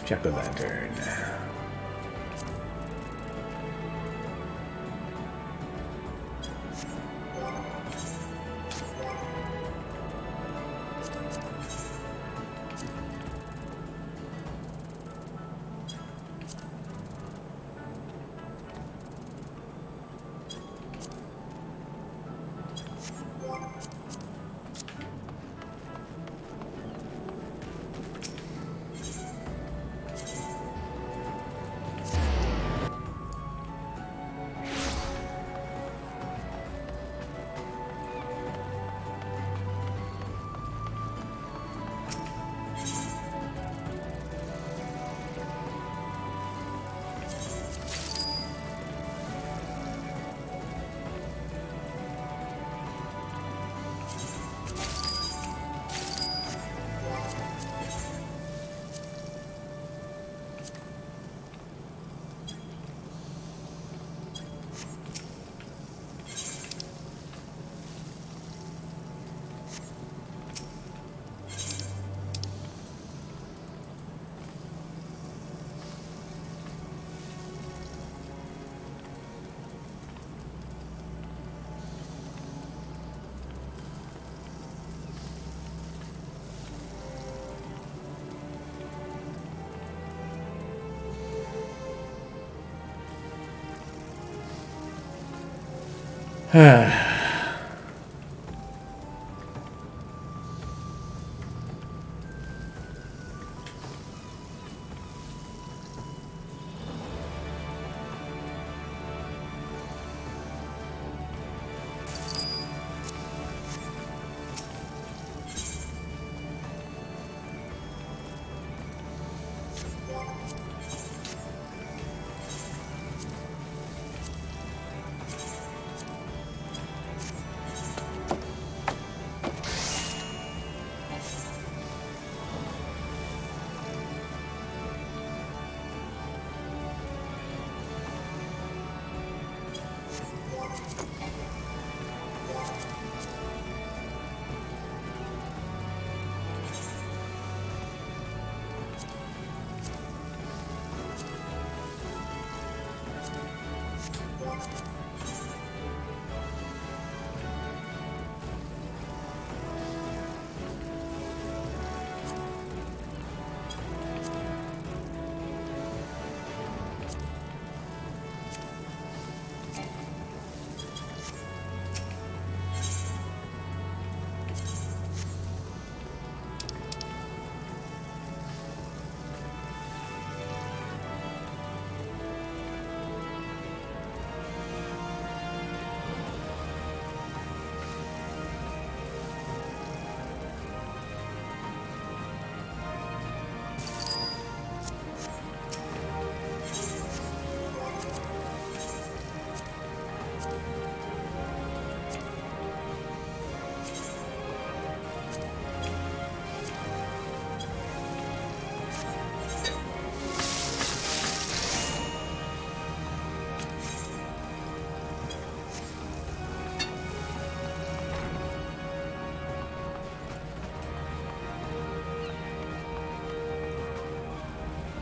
Jack-o'-lantern.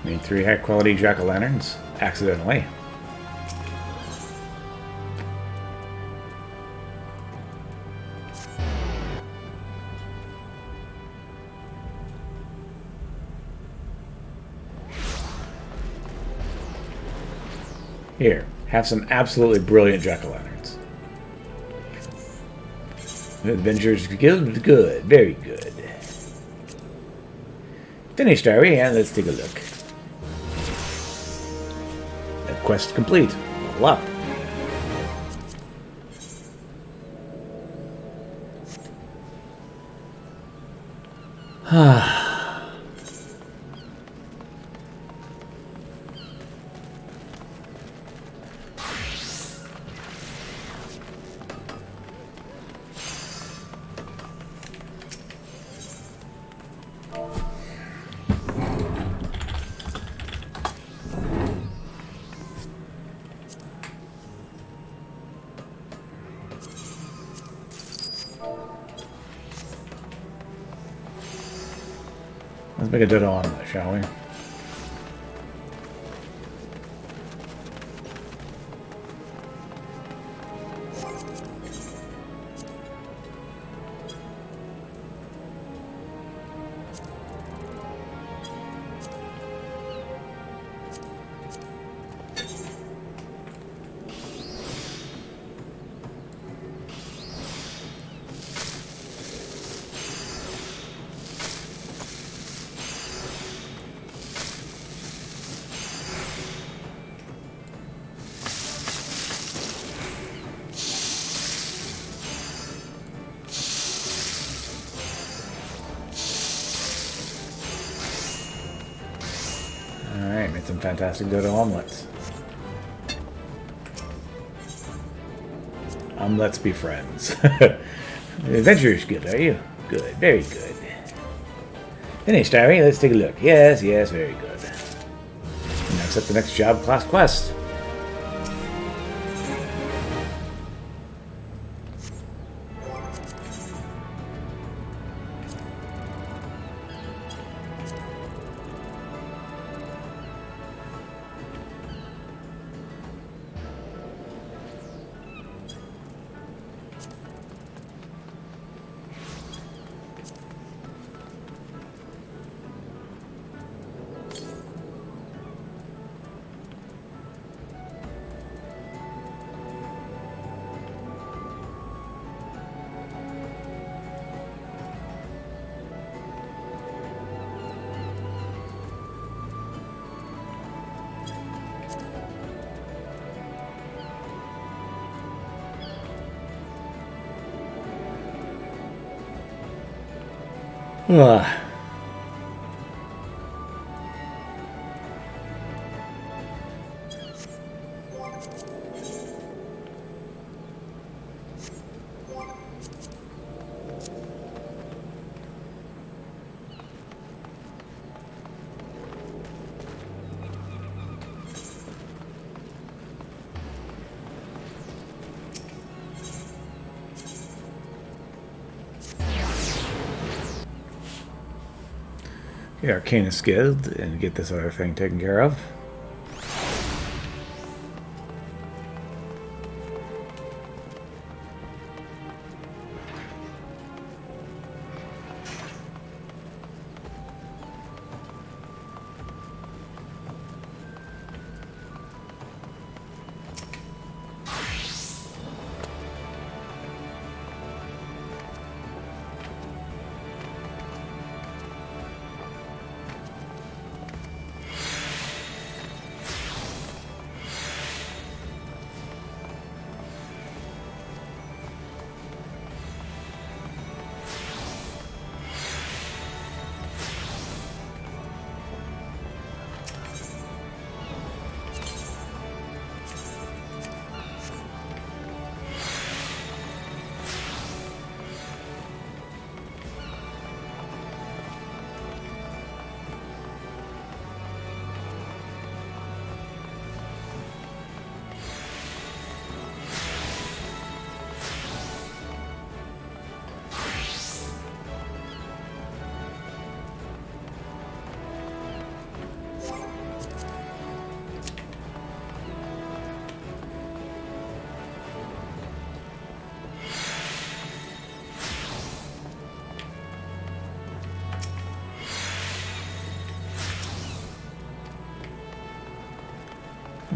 Made 3 high-quality jack-o'-lanterns accidentally. Here, have some absolutely brilliant jack-o'-lanterns. Adventures good, very good. Finished, are we? And let's take a look. Quest complete. Level up. Let's make a ditto on that, shall we? Alright, made some fantastic dodo omelets. Let's be friends. The adventure's good, are you? Good, very good. Finished, are we? Let's take a look. Yes, yes, very good. Now accept the next job class quest. Ah. The Arcanist Guild and get this other thing taken care of.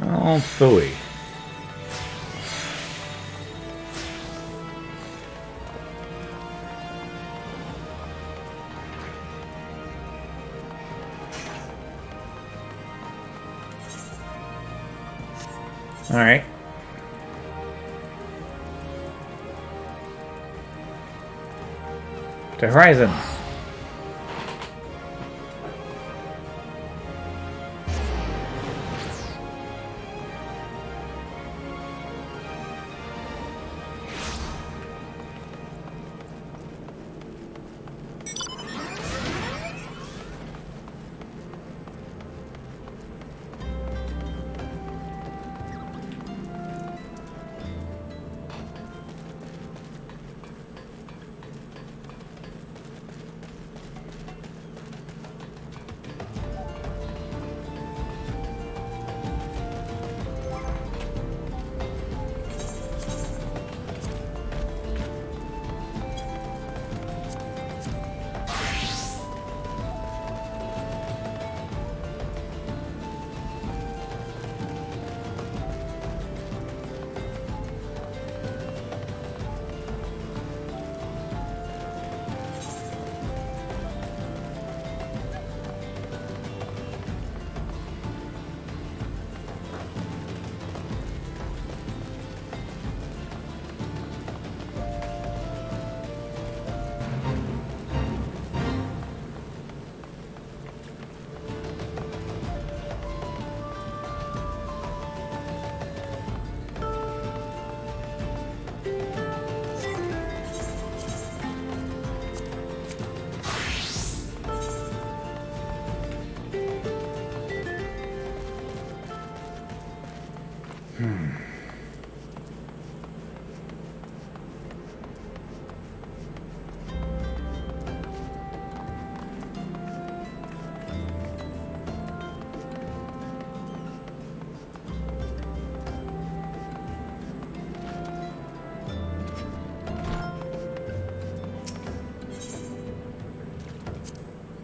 Oh, phooey. All right. To Horizon.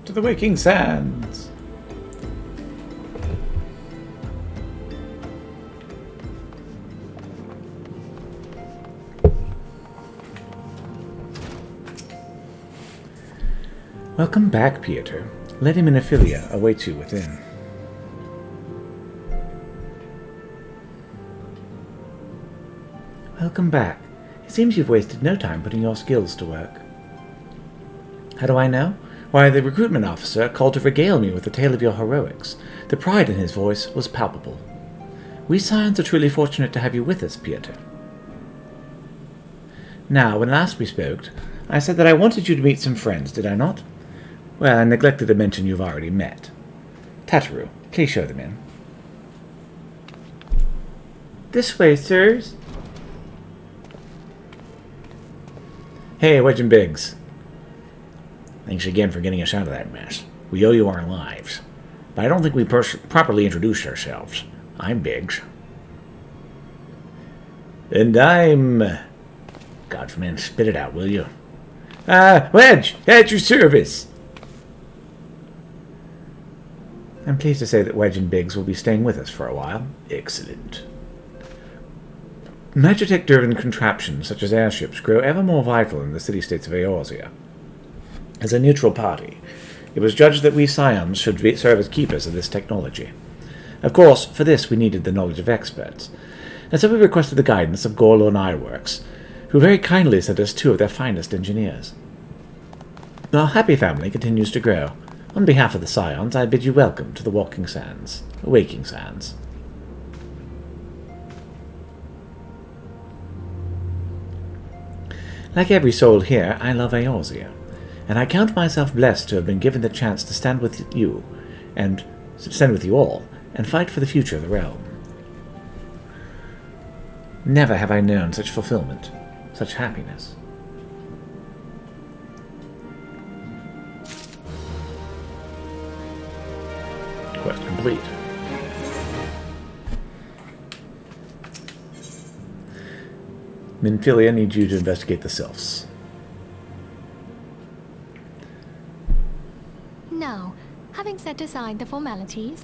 To the Waking Sands. Welcome back, Pieter. Lady Minophilia awaits you within. Welcome back. It seems you've wasted no time putting your skills to work. How do I know? Why, the recruitment officer called to regale me with the tale of your heroics. The pride in his voice was palpable. We Scions are truly fortunate to have you with us, Pieter. Now, when last we spoke, I said that I wanted you to meet some friends, did I not? Well, I neglected to mention you've already met. Tataru, please show them in. This way, sirs. Hey, Wedge and Biggs. Thanks again for getting us out of that mess. We owe you our lives. But I don't think we properly introduced ourselves. I'm Biggs. And I'm... God, man, spit it out, will you? Wedge, at your service. I'm pleased to say that Wedge and Biggs will be staying with us for a while. Excellent. Magitech-driven contraptions such as airships grow ever more vital in the city-states of Eorzea. As a neutral party, it was judged that we Scions should serve as keepers of this technology. Of course, for this we needed the knowledge of experts, and so we requested the guidance of Gorlon Ironworks, who very kindly sent us 2 of their finest engineers. Our happy family continues to grow. On behalf of the Scions, I bid you welcome to the Waking Sands. Like every soul here, I love Eorzea, and I count myself blessed to have been given the chance to stand with you all, and fight for the future of the realm. Never have I known such fulfillment, such happiness. Quest complete. Minfilia needs you to investigate the sylphs. Now, having set aside the formalities,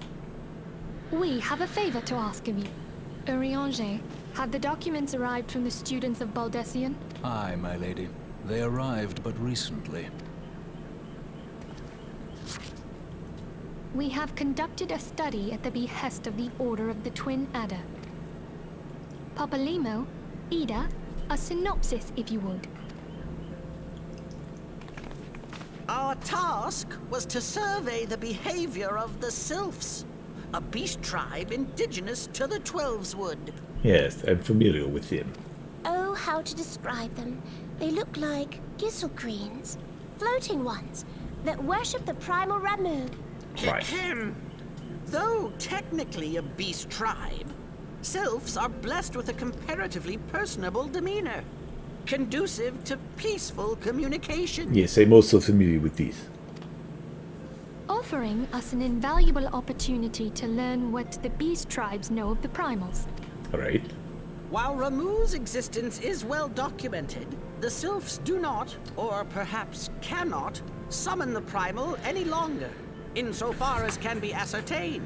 we have a favor to ask of you. Urianger, have the documents arrived from the students of Baldessian? Aye, my lady. They arrived but recently. We have conducted a study at the behest of the Order of the Twin Adder. Papalimo, Ida, a synopsis, if you would. Our task was to survey the behavior of the sylphs, a beast tribe indigenous to the Twelveswood. Yes, I'm familiar with them. Oh, how to describe them. They look like gisselcreens, floating ones, that worship the primal Ramu. Right. Though technically a beast tribe, sylphs are blessed with a comparatively personable demeanor, conducive to peaceful communication. Yes, I'm also familiar with these. Offering us an invaluable opportunity to learn what the beast tribes know of the primals. Alright. While Ramu's existence is well documented, the sylphs do not, or perhaps cannot, summon the primal any longer, insofar as can be ascertained.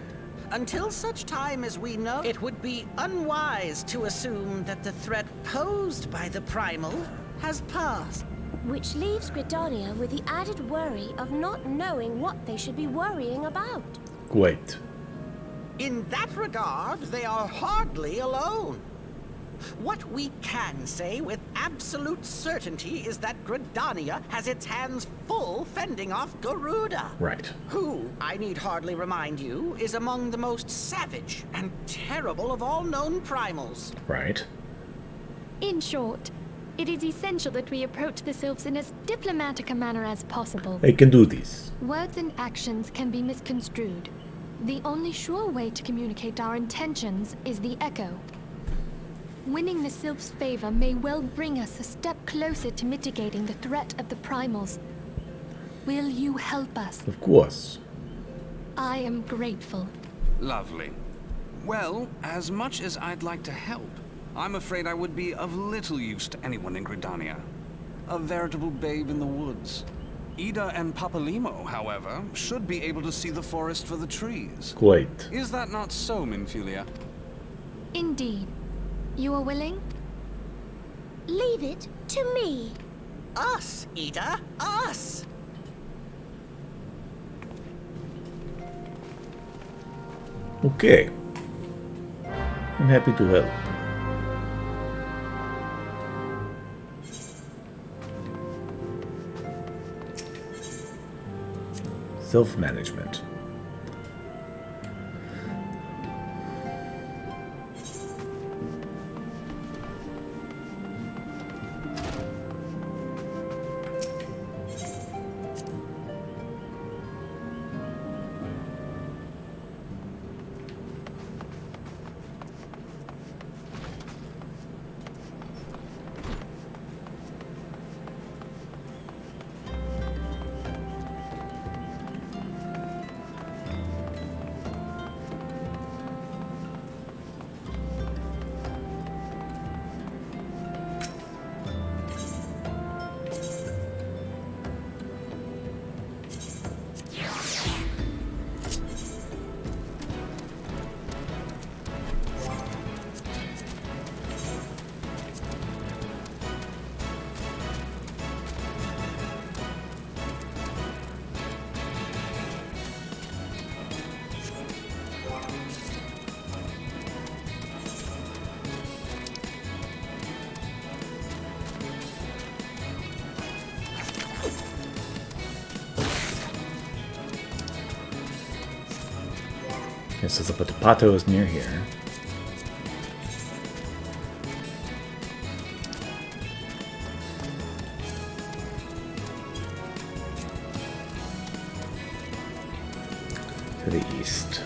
Until such time as we know, it would be unwise to assume that the threat posed by the primal has passed. Which leaves Gridania with the added worry of not knowing what they should be worrying about. Great. In that regard, they are hardly alone. What we can say with absolute certainty is that Gridania has its hands full fending off Garuda. Right. Who, I need hardly remind you, is among the most savage and terrible of all known primals. Right. In short, it is essential that we approach the sylphs in as diplomatic a manner as possible. I can do this. Words and actions can be misconstrued. The only sure way to communicate our intentions is the echo. Winning the sylphs' favor may well bring us a step closer to mitigating the threat of the primals. Will you help us? Of course. I am grateful. Lovely. Well, as much as I'd like to help, I'm afraid I would be of little use to anyone in Gridania. A veritable babe in the woods. Ida and Papalimo, however, should be able to see the forest for the trees. Great. Is that not so, Minfilia? Indeed. You are willing? Leave it to me. Us, Ida, us! Okay. I'm happy to help. Sylph management. Okay, so the Potapato is near here. To the east.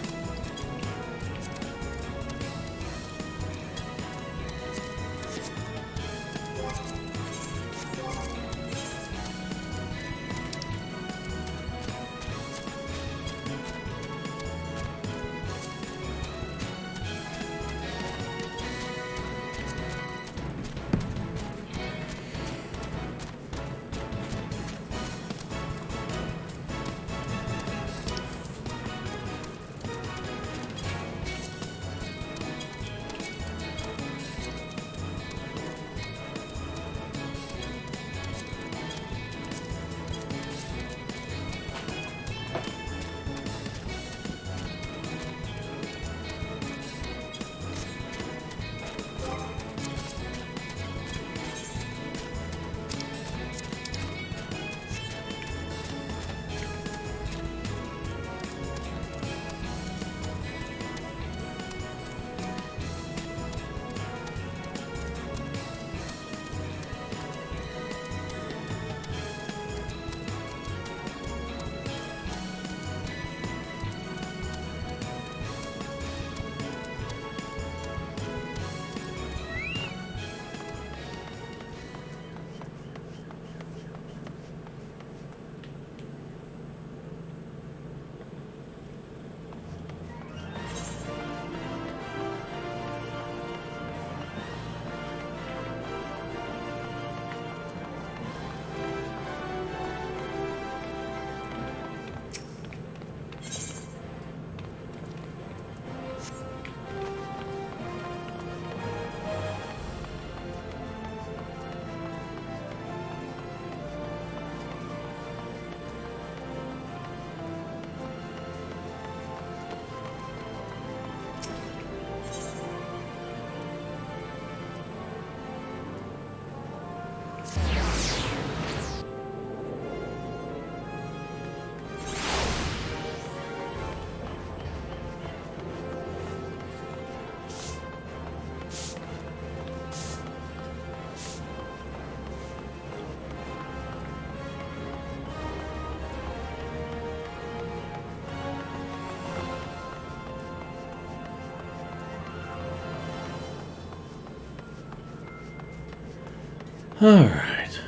Alright.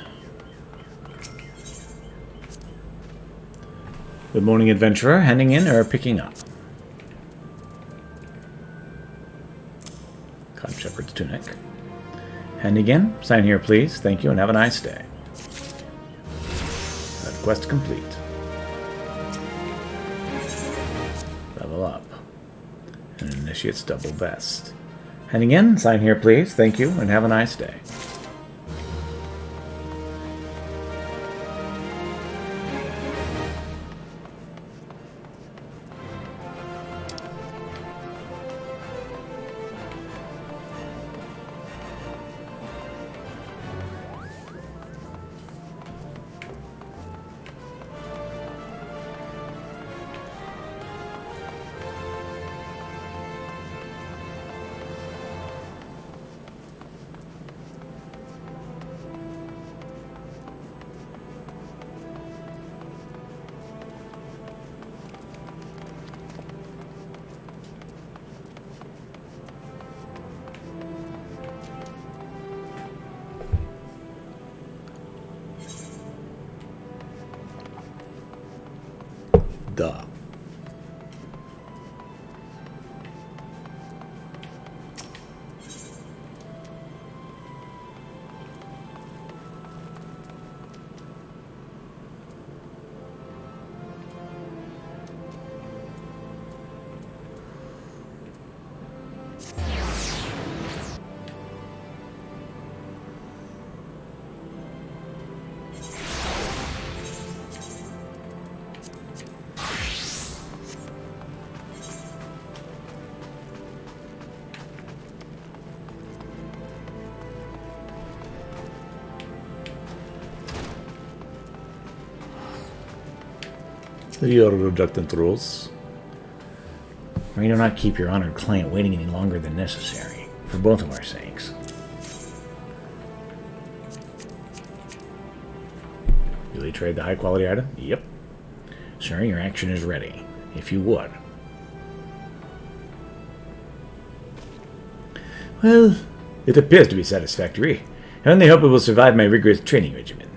Good morning, adventurer. Handing in or picking up? Cotton Shepherd's tunic. Handing in. Sign here, please. Thank you, and have a nice day. That quest complete. Level up. An initiate's double best. Handing in. Sign here, please. Thank you, and have a nice day. da. The reluctant rules. We do not keep your honored client waiting any longer than necessary, for both of our sakes. Will you trade the high-quality item? Yep. Sir, your action is ready, if you would. Well, it appears to be satisfactory. I only hope it will survive my rigorous training regimen.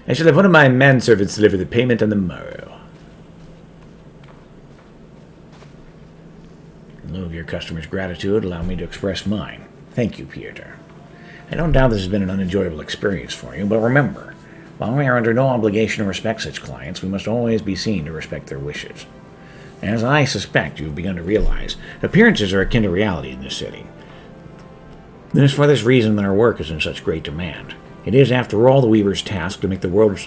I shall have one of my manservants deliver the payment on the morrow. In lieu of your customer's gratitude, allow me to express mine. Thank you, Pieter. I don't doubt this has been an unenjoyable experience for you, but remember, while we are under no obligation to respect such clients, we must always be seen to respect their wishes. As I suspect you have begun to realize, appearances are akin to reality in this city. It is for this reason that our work is in such great demand. It is, after all, the Weaver's task to make the world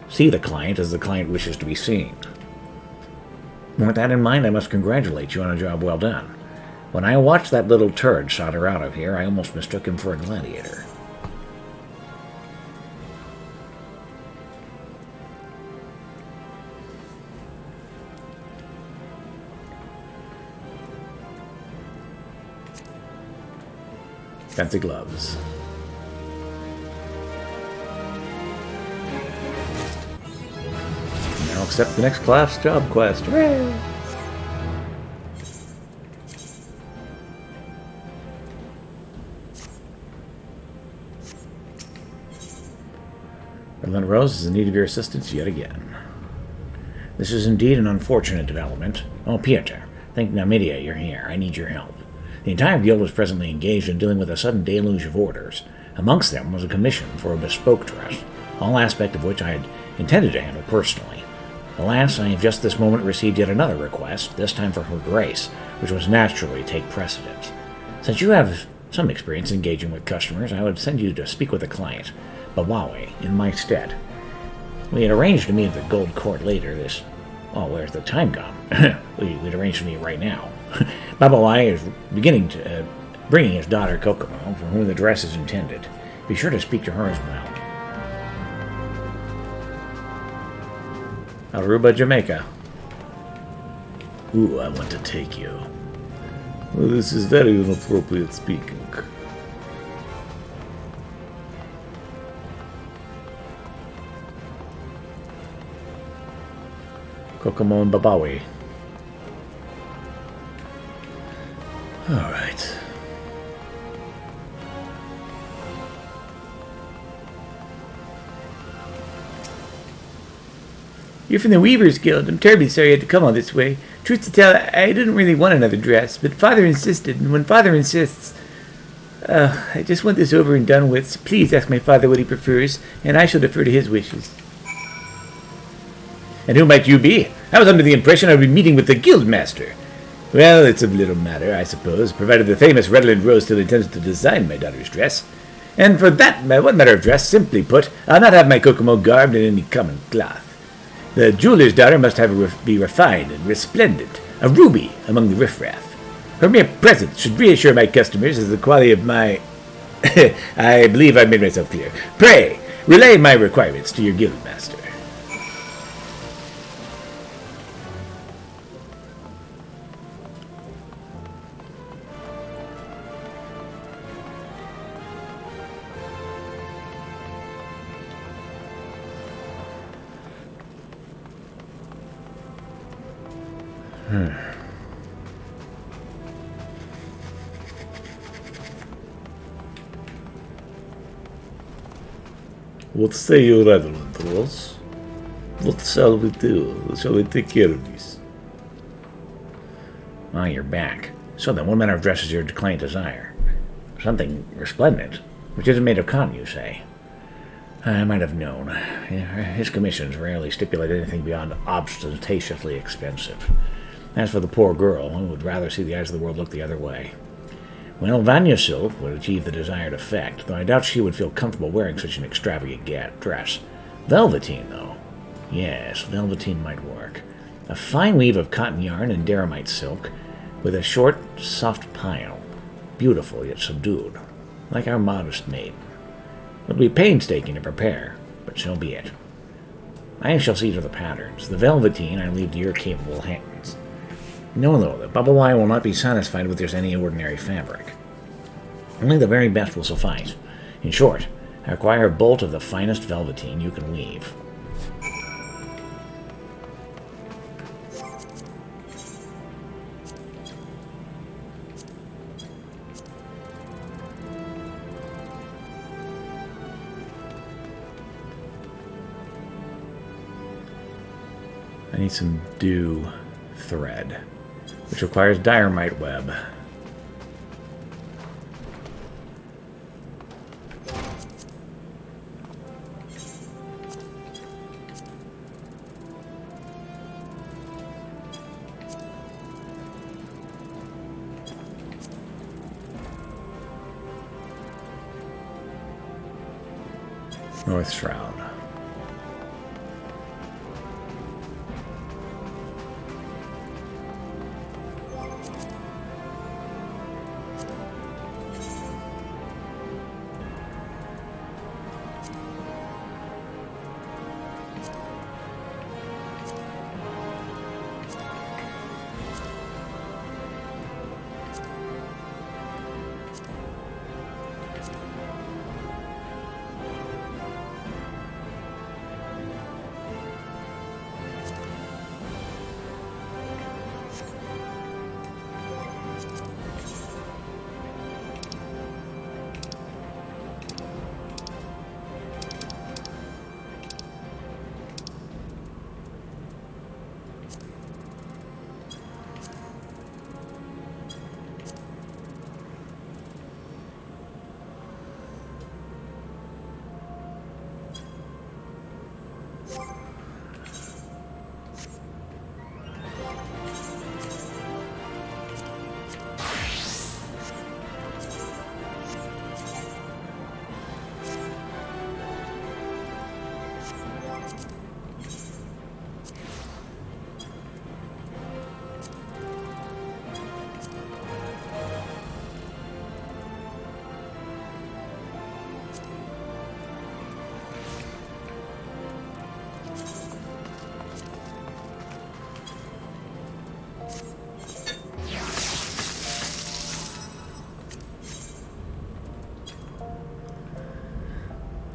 see the client as the client wishes to be seen. With that in mind, I must congratulate you on a job well done. When I watched that little turd saunter out of here, I almost mistook him for a gladiator. Fancy gloves. Now accept the next class job quest. Hooray! Reverend Rose is in need of your assistance yet again. This is indeed an unfortunate development. Oh, Pieter, thank Namidia you're here. I need your help. The entire guild was presently engaged in dealing with a sudden deluge of orders. Amongst them was a commission for a bespoke dress, all aspect of which I had intended to handle personally. Alas, I have just this moment received yet another request, this time for her grace, which must naturally take precedence. Since you have some experience engaging with customers, I would send you to speak with a client, Babawe, in my stead. We had arranged to meet at the Gold Court later this... Oh, where's the time gone? We'd arranged to meet right now. Babawe is bringing his daughter Kokomo, for whom the dress is intended. Be sure to speak to her as well. Aruba, Jamaica. Ooh, I want to take you. Well, this is very inappropriate speaking. Kokomo and Babawe. Alright. You're from the Weavers Guild. I'm terribly sorry you had to come all this way. Truth to tell, I didn't really want another dress, but Father insisted, and when Father insists... I just want this over and done with, so please ask my father what he prefers, and I shall defer to his wishes. And who might you be? I was under the impression I would be meeting with the Guildmaster. Well, it's a little matter, I suppose, provided the famous Redland Rose still intends to design my daughter's dress. And for that, one matter of dress, simply put, I'll not have my Kokomo garbed in any common cloth. The jeweler's daughter must be refined and resplendent, a ruby among the riffraff. Her mere presence should reassure my customers as the quality of my... I believe I've made myself clear. Pray, relay my requirements to your Guildmaster. What say you, Redland Rose? What shall we do? Shall we take care of this? Ah, you're back. So then, what manner of dress is your declined desire? Something resplendent, which isn't made of cotton, you say? I might have known. His commissions rarely stipulate anything beyond ostentatiously expensive. As for the poor girl, who would rather see the eyes of the world look the other way. Well, Vanya silk would achieve the desired effect, though I doubt she would feel comfortable wearing such an extravagant dress. Velveteen, though. Yes, velveteen might work. A fine weave of cotton yarn and daramite silk, with a short, soft pile. Beautiful, yet subdued, like our modest maiden. It'll be painstaking to prepare, but so be it. I shall see to the patterns. The velveteen I leave to your capable hands. No, the bubble wire will not be satisfied with just any ordinary fabric. Only the very best will suffice. In short, I require a bolt of the finest velveteen you can weave. I need some dew thread, which requires diorite web. North Shroud.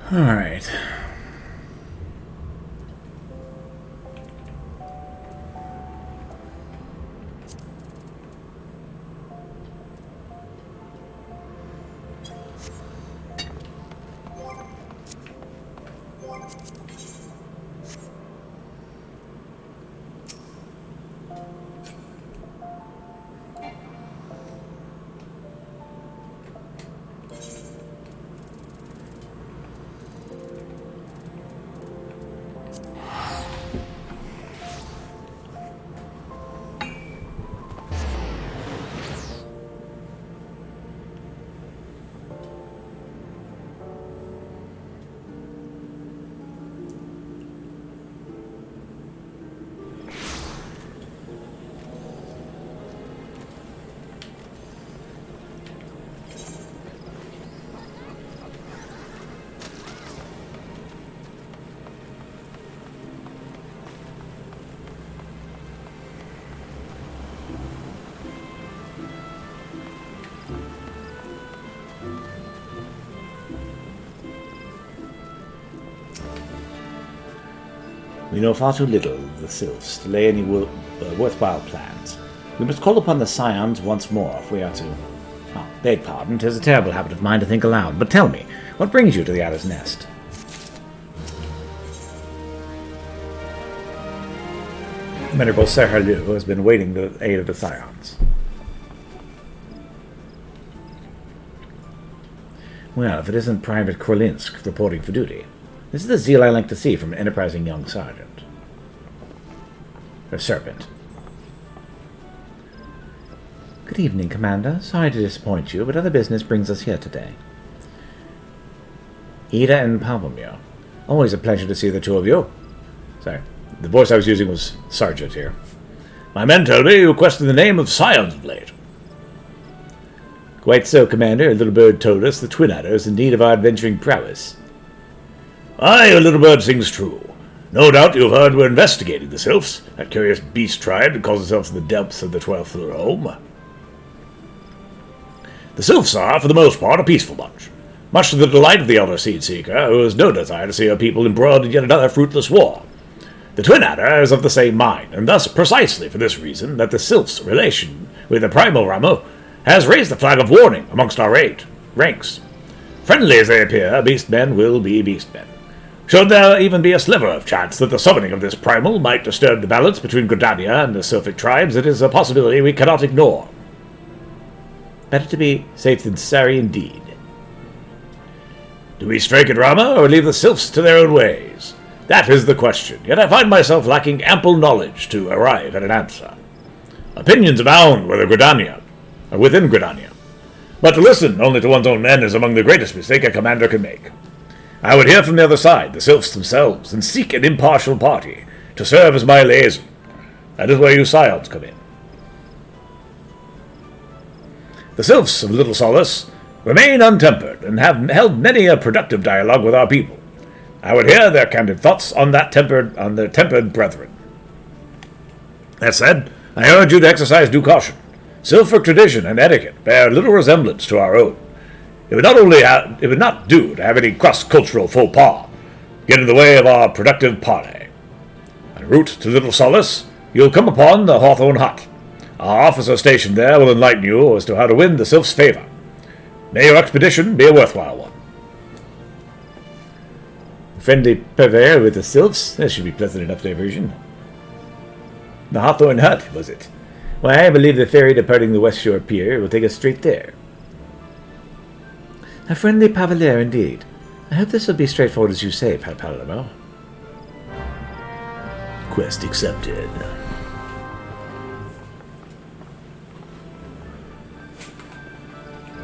Alright. We know far too little of the Sylphs to lay any worthwhile plans. We must call upon the Scions once more if we are to... Oh, beg pardon, 'tis a terrible habit of mine to think aloud, but tell me, what brings you to the Adder's Nest? Venerable Serhalu has been waiting the aid of the Scions. Well, if it isn't Private Korlinsk reporting for duty. This is the zeal I like to see from an enterprising young sergeant. Or serpent. Good evening, Commander. Sorry to disappoint you, but other business brings us here today. Ida and Pavomir. Always a pleasure to see the two of you. Sorry, the voice I was using was Sergeant here. My men told me you questioned the name of Scions of late. Quite so, Commander. A little bird told us the Twin Adder is in need of our adventuring prowess. Aye, a little bird sings true. No doubt you've heard we're investigating the Sylphs, that curious beast tribe that calls itself in the depths of the 12th realm. The Sylphs are, for the most part, a peaceful bunch, much to the delight of the Elder Seed Seeker, who has no desire to see her people embroiled in yet another fruitless war. The Twin Adder is of the same mind, and thus precisely for this reason that the Sylphs' relation with the Primal Ramu has raised the flag of warning amongst our ranks. Friendly as they appear, beastmen will be beastmen. Should there even be a sliver of chance that the summoning of this primal might disturb the balance between Gridania and the Sylphic tribes, it is a possibility we cannot ignore. Better to be safe than sorry indeed. Do we strike at Rama, or leave the Sylphs to their own ways? That is the question, yet I find myself lacking ample knowledge to arrive at an answer. Opinions abound within Gridania. But to listen only to one's own men is among the greatest mistake a commander can make. I would hear from the other side, the Sylphs themselves, and seek an impartial party to serve as my liaison. That is where you Scions come in. The Sylphs of Little Solace remain untempered, and have held many a productive dialogue with our people. I would hear their candid thoughts on their tempered brethren. That said, I urge you to exercise due caution. Sylphic tradition and etiquette bear little resemblance to our own. It would not do to have any cross-cultural faux pas get in the way of our productive parley. En route to Little Solace, you'll come upon the Hawthorne Hut. Our officer stationed there will enlighten you as to how to win the Sylph's favor. May your expedition be a worthwhile one. Friendly purveyor with the Sylphs? This should be pleasant enough diversion. The Hawthorne Hut, was it? Why, I believe the ferry departing the West Shore Pier will take us straight there. A friendly pavalier indeed. I hope this will be straightforward as you say, Palermo. Quest accepted.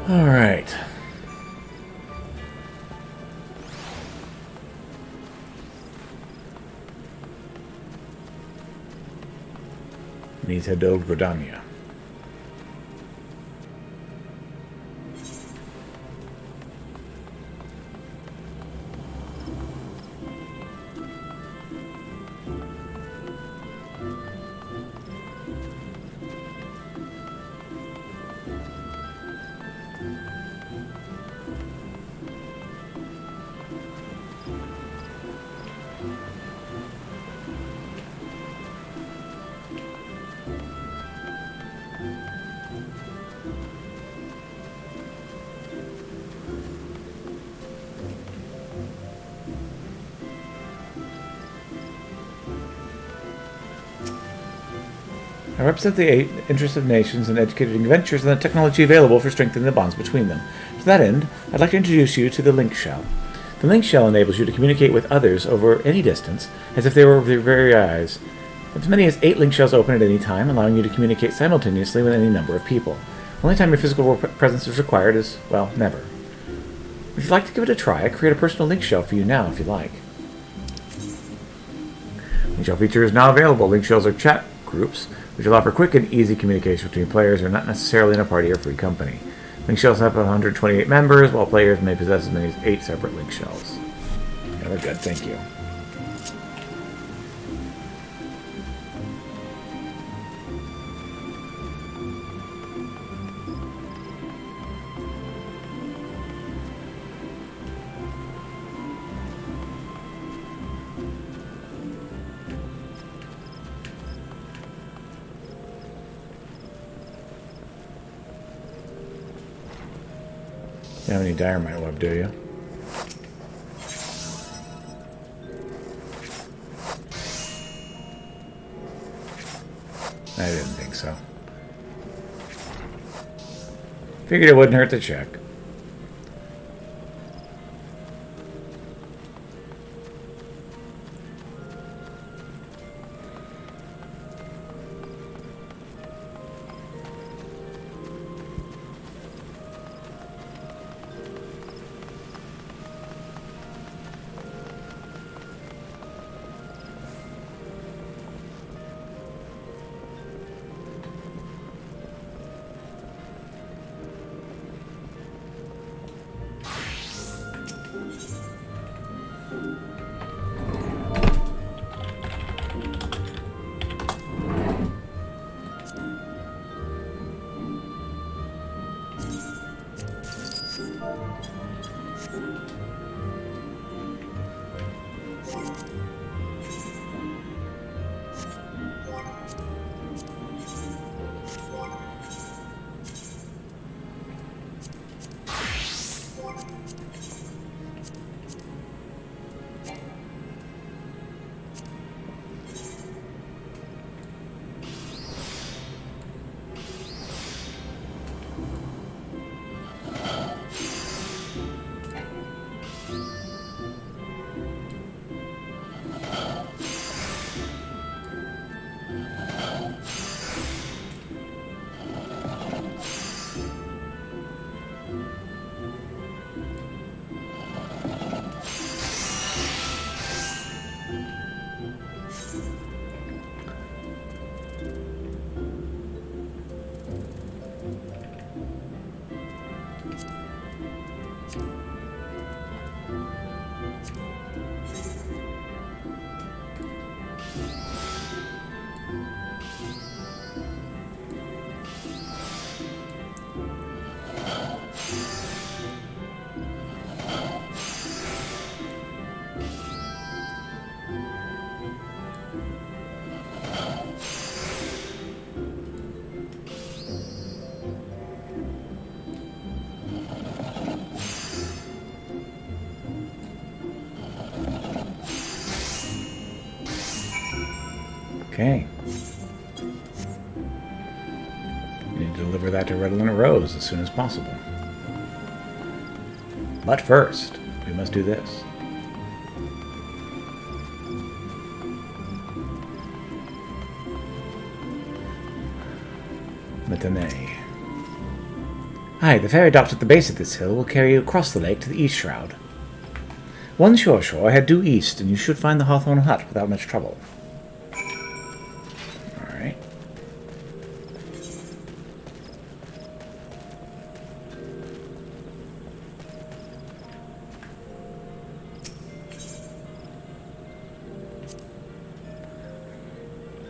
Alright. Need to head to Gridania. I represent the interests of nations in educating ventures and the technology available for strengthening the bonds between them. To that end, I'd like to introduce you to the Link Shell. The Link Shell enables you to communicate with others over any distance, as if they were your very eyes. As many as 8 Link Shells open at any time, allowing you to communicate simultaneously with any number of people. The only time your physical presence is required is, well, never. Would you like to give it a try? I create a personal Link Shell for you now, if you like. Link Shell feature is now available. Link Shells are chat groups, which allow for quick and easy communication between players who are not necessarily in a party or free company. Link Shells have 128 members, while players may possess as many as 8 separate Link Shells. Yeah, they're good, thank you. You don't have any dynamite web, do you? I didn't think so. Figured it wouldn't hurt to check. Okay. Need to deliver that to Redolent Rose as soon as possible. But first, we must do this. Matinee. Aye, the ferry docks at the base of this hill will carry you across the lake to the East Shroud. Once you're ashore, head due east, and you should find the Hawthorne Hut without much trouble. Alright.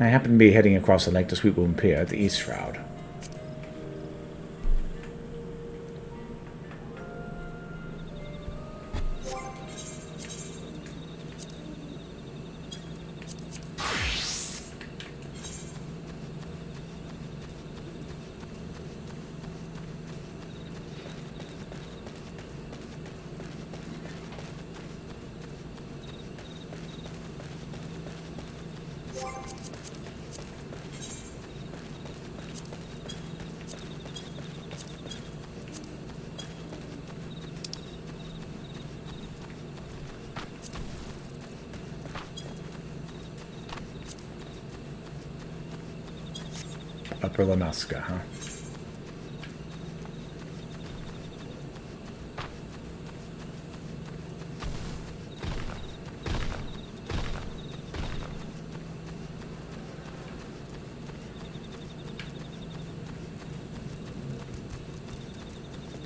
I happen to be heading across the lake to Sweetwound Pier at the East Shroud. Upper Lanaska, huh?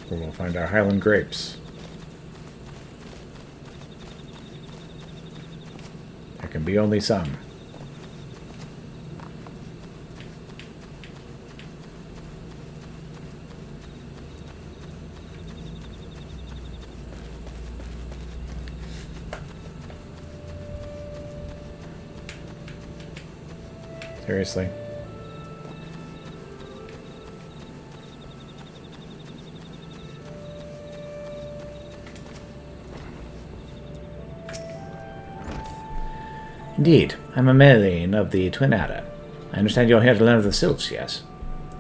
Where we'll find our Highland grapes. There can be only some. Seriously. Indeed, I'm a Melian of the Twin Adder. I understand you're here to learn of the sylphs, yes?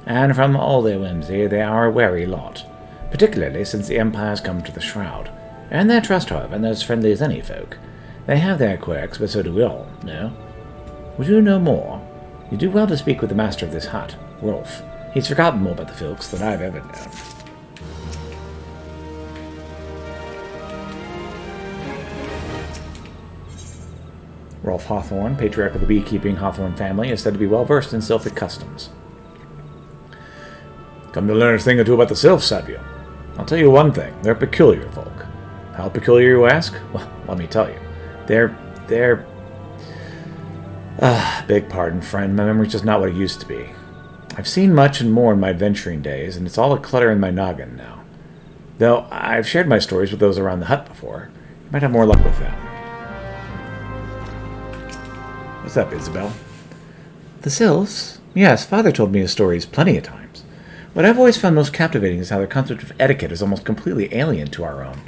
And from all their whimsy, they are a wary lot, particularly since the Empire's come to the Shroud. Earn their trust, however, and they're as friendly as any folk. They have their quirks, but so do we all, no? Would you know more? You do well to speak with the master of this hut, Rolf. He's forgotten more about the Filks than I've ever known. Rolf Hawthorne, patriarch of the beekeeping Hawthorne family, is said to be well versed in sylphic customs. Come to learn a thing or two about the sylphs, have you? I'll tell you one thing, they're peculiar folk. How peculiar, you ask? Well, let me tell you. They're... beg pardon, friend, my memory's just not what it used to be. I've seen much and more in my adventuring days, and it's all a clutter in my noggin now. Though I've shared my stories with those around the hut before. You might have more luck with them. What's up, Isabel? The sylphs? Yes, Father told me his stories plenty of times. What I've always found most captivating is how their concept of etiquette is almost completely alien to our own.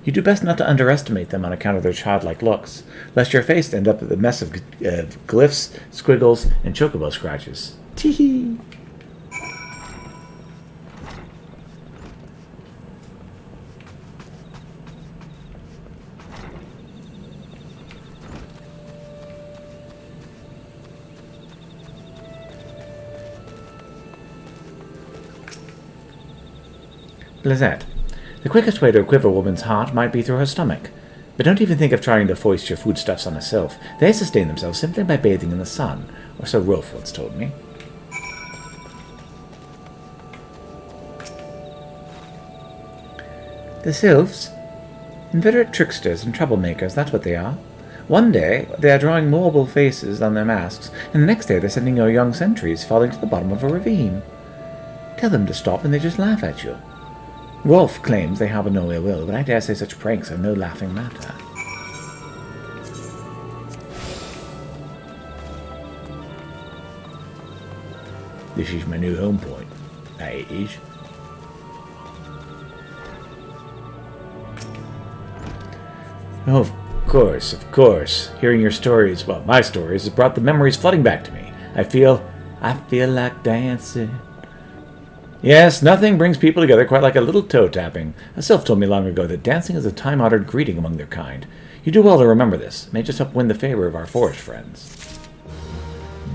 You do best not to underestimate them on account of their childlike looks, lest your face end up with a mess of glyphs, squiggles, and chocobo scratches. Tee-hee! Lizette, the quickest way to equip a woman's heart might be through her stomach. But don't even think of trying to foist your foodstuffs on a sylph. They sustain themselves simply by bathing in the sun, or so Rolf once told me. The sylphs? Inveterate tricksters and troublemakers, that's what they are. One day, they are drawing mobile faces on their masks, and the next day they're sending your young sentries falling to the bottom of a ravine. Tell them to stop and they just laugh at you. Rolf claims they harbour no ill will, but I dare say such pranks are no laughing matter. This is my new home point. That is. Oh, of course. Hearing your stories, well, my stories, has brought the memories flooding back to me. I feel like dancing. Yes, nothing brings people together quite like a little toe-tapping. A sylph told me long ago that dancing is a time-honored greeting among their kind. You do well to remember this. It may just help win the favor of our forest friends.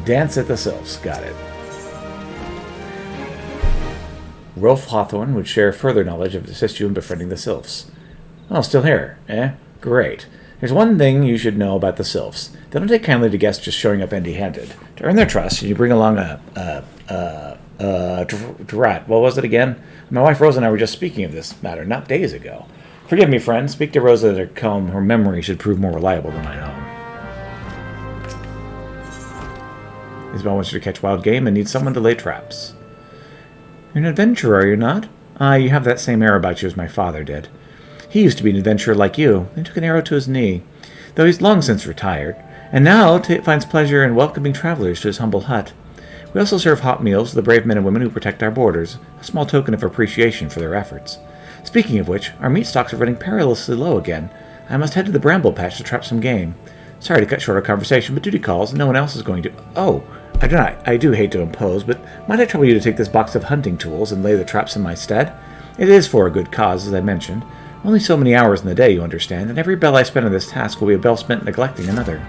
Dance at the sylphs. Got it. Rolf Hawthorne would share further knowledge of assist you in befriending the sylphs. Oh, still here, eh? Great. There's one thing you should know about the sylphs. They don't take kindly to guests just showing up empty-handed. To earn their trust, you bring along drat. What was it again? My wife Rosa and I were just speaking of this matter not days ago. Forgive me, friend. Speak to Rosa at home. Her memory should prove more reliable than mine own. Isabel wants you to catch wild game and needs someone to lay traps. You're an adventurer, are you not? Ah, you have that same air about you as my father did. He used to be an adventurer like you, and took an arrow to his knee, though he's long since retired, and now finds pleasure in welcoming travelers to his humble hut. We also serve hot meals to the brave men and women who protect our borders, a small token of appreciation for their efforts. Speaking of which, our meat stocks are running perilously low again. I must head to the bramble patch to trap some game. Sorry to cut short our conversation, but duty calls, and no one else is going to... Oh, I do hate to impose, but might I trouble you to take this box of hunting tools and lay the traps in my stead? It is for a good cause, as I mentioned. Only so many hours in the day, you understand, and every bell I spend on this task will be a bell spent neglecting another.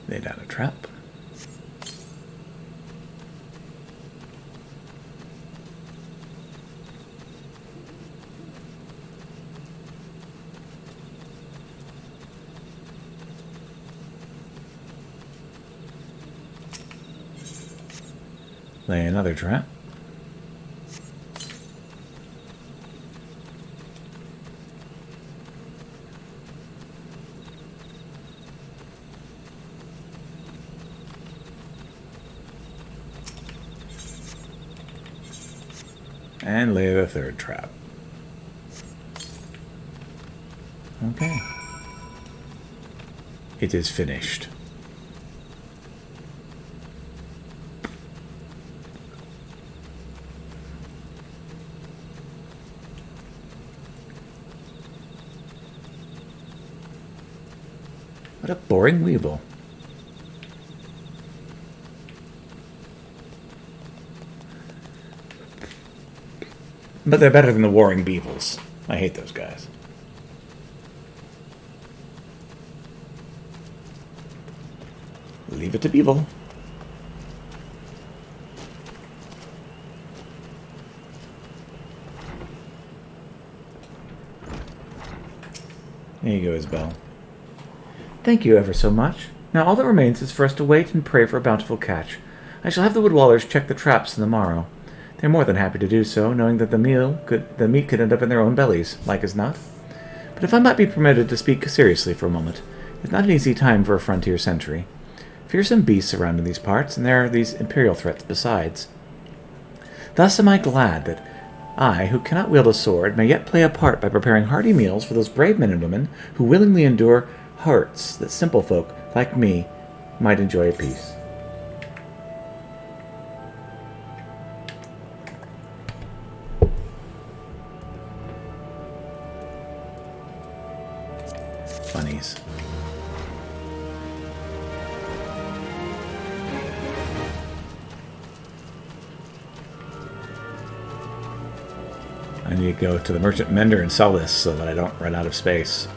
Lay down a trap. Lay another trap. And lay the third trap. Okay. It is finished. What a boring weevil. But they're better than the warring beevils. I hate those guys. Leave it to beevil. There you go, Isabel. Thank you ever so much. Now all that remains is for us to wait and pray for a bountiful catch. I shall have the Woodwallers check the traps in the morrow. They're more than happy to do so, knowing that the meat could end up in their own bellies, like as not. But if I might be permitted to speak seriously for a moment, it's not an easy time for a frontier sentry. Fearsome beasts surround in these parts, and there are these imperial threats besides. Thus am I glad that I, who cannot wield a sword, may yet play a part by preparing hearty meals for those brave men and women who willingly endure hurts that simple folk, like me, might enjoy at peace. Funnies. I need to go to the merchant mender and sell this so that I don't run out of space.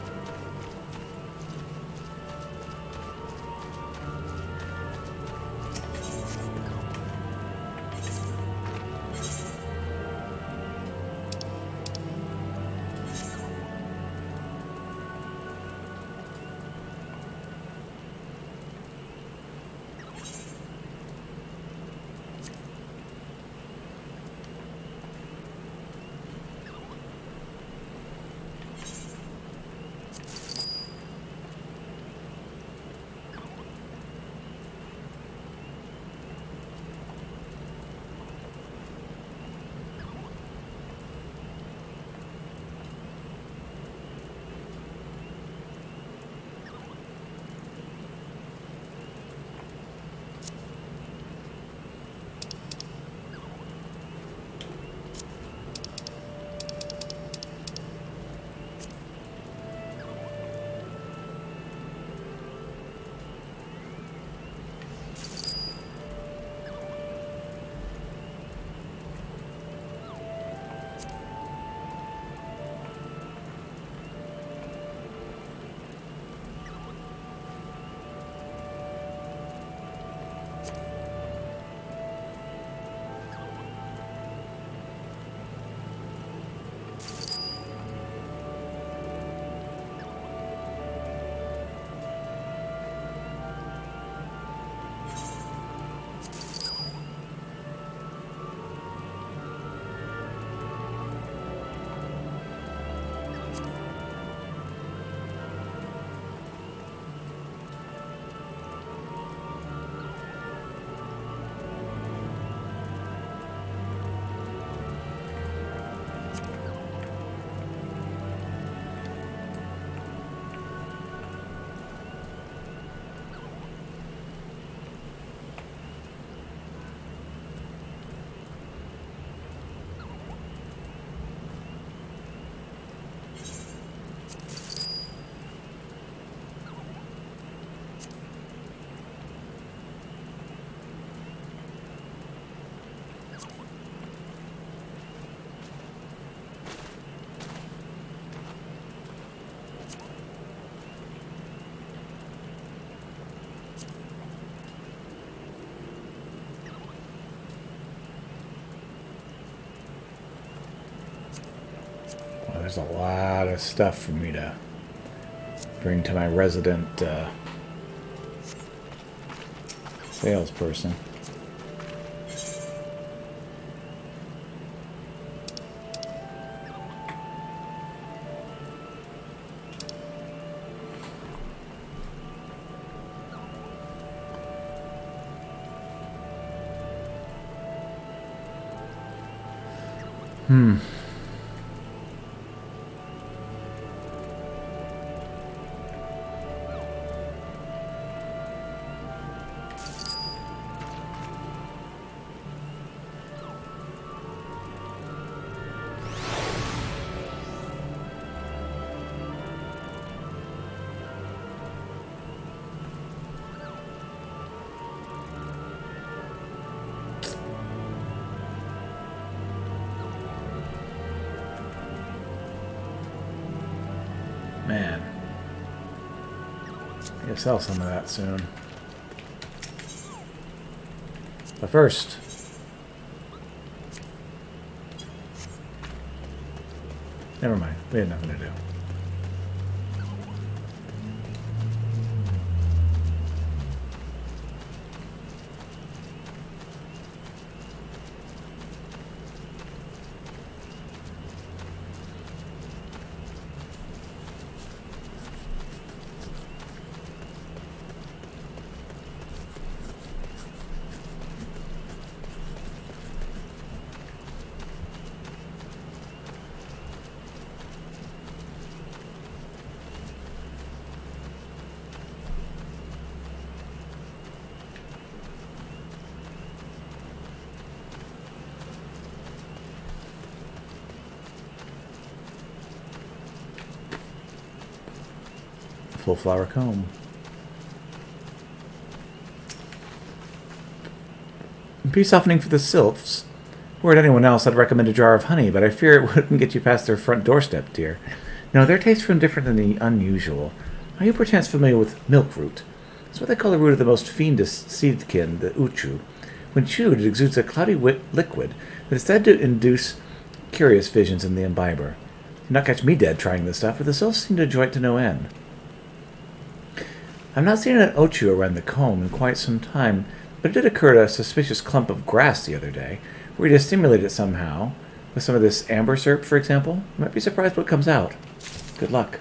There's a lot of stuff for me to bring to my resident salesperson. Man. I gotta sell some of that soon. But first... Never mind. We had nothing to do. Full flower comb. Peace softening for the sylphs. Were it anyone else, I'd recommend a jar of honey, but I fear it wouldn't get you past their front doorstep, dear. No, their tastes from different than the unusual. Are you perchance familiar with milk root? It's what they call the root of the most fiendish seedkin, the uchu. When chewed, it exudes a cloudy liquid that is said to induce curious visions in the imbiber. Do not catch me dead trying this stuff, for the sylphs seem to enjoy it to no end. I've not seen an ochu around the comb in quite some time, but it did occur to a suspicious clump of grass the other day. Were you to stimulate it somehow, with some of this amber syrup, for example, you might be surprised what comes out. Good luck.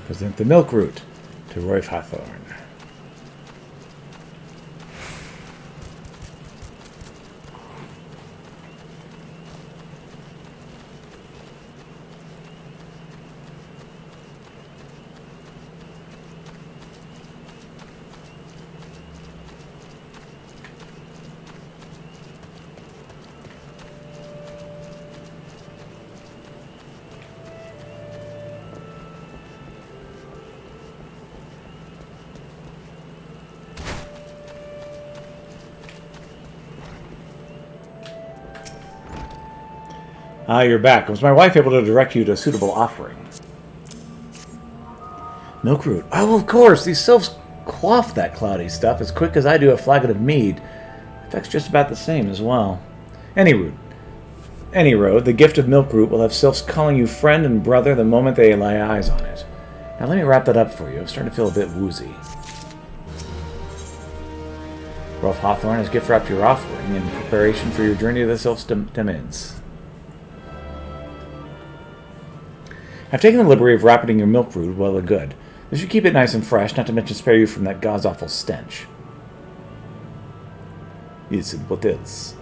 Present the milk root to Roy Hawthorne. Ah, you're back. Was my wife able to direct you to a suitable offering? Milk root. Oh, of course. These sylphs quaff that cloudy stuff as quick as I do a flagon of mead. Effect's just about the same as well. Any road, the gift of milk root will have sylphs calling you friend and brother the moment they lay eyes on it. Now let me wrap that up for you. I'm starting to feel a bit woozy. Rolf Hawthorne has gift wrapped your offering in preparation for your journey to the sylphs' domains. I've taken the liberty of wrapping your milk root well and good. This should keep it nice and fresh, not to mention spare you from that god's-awful stench. Yes, what is?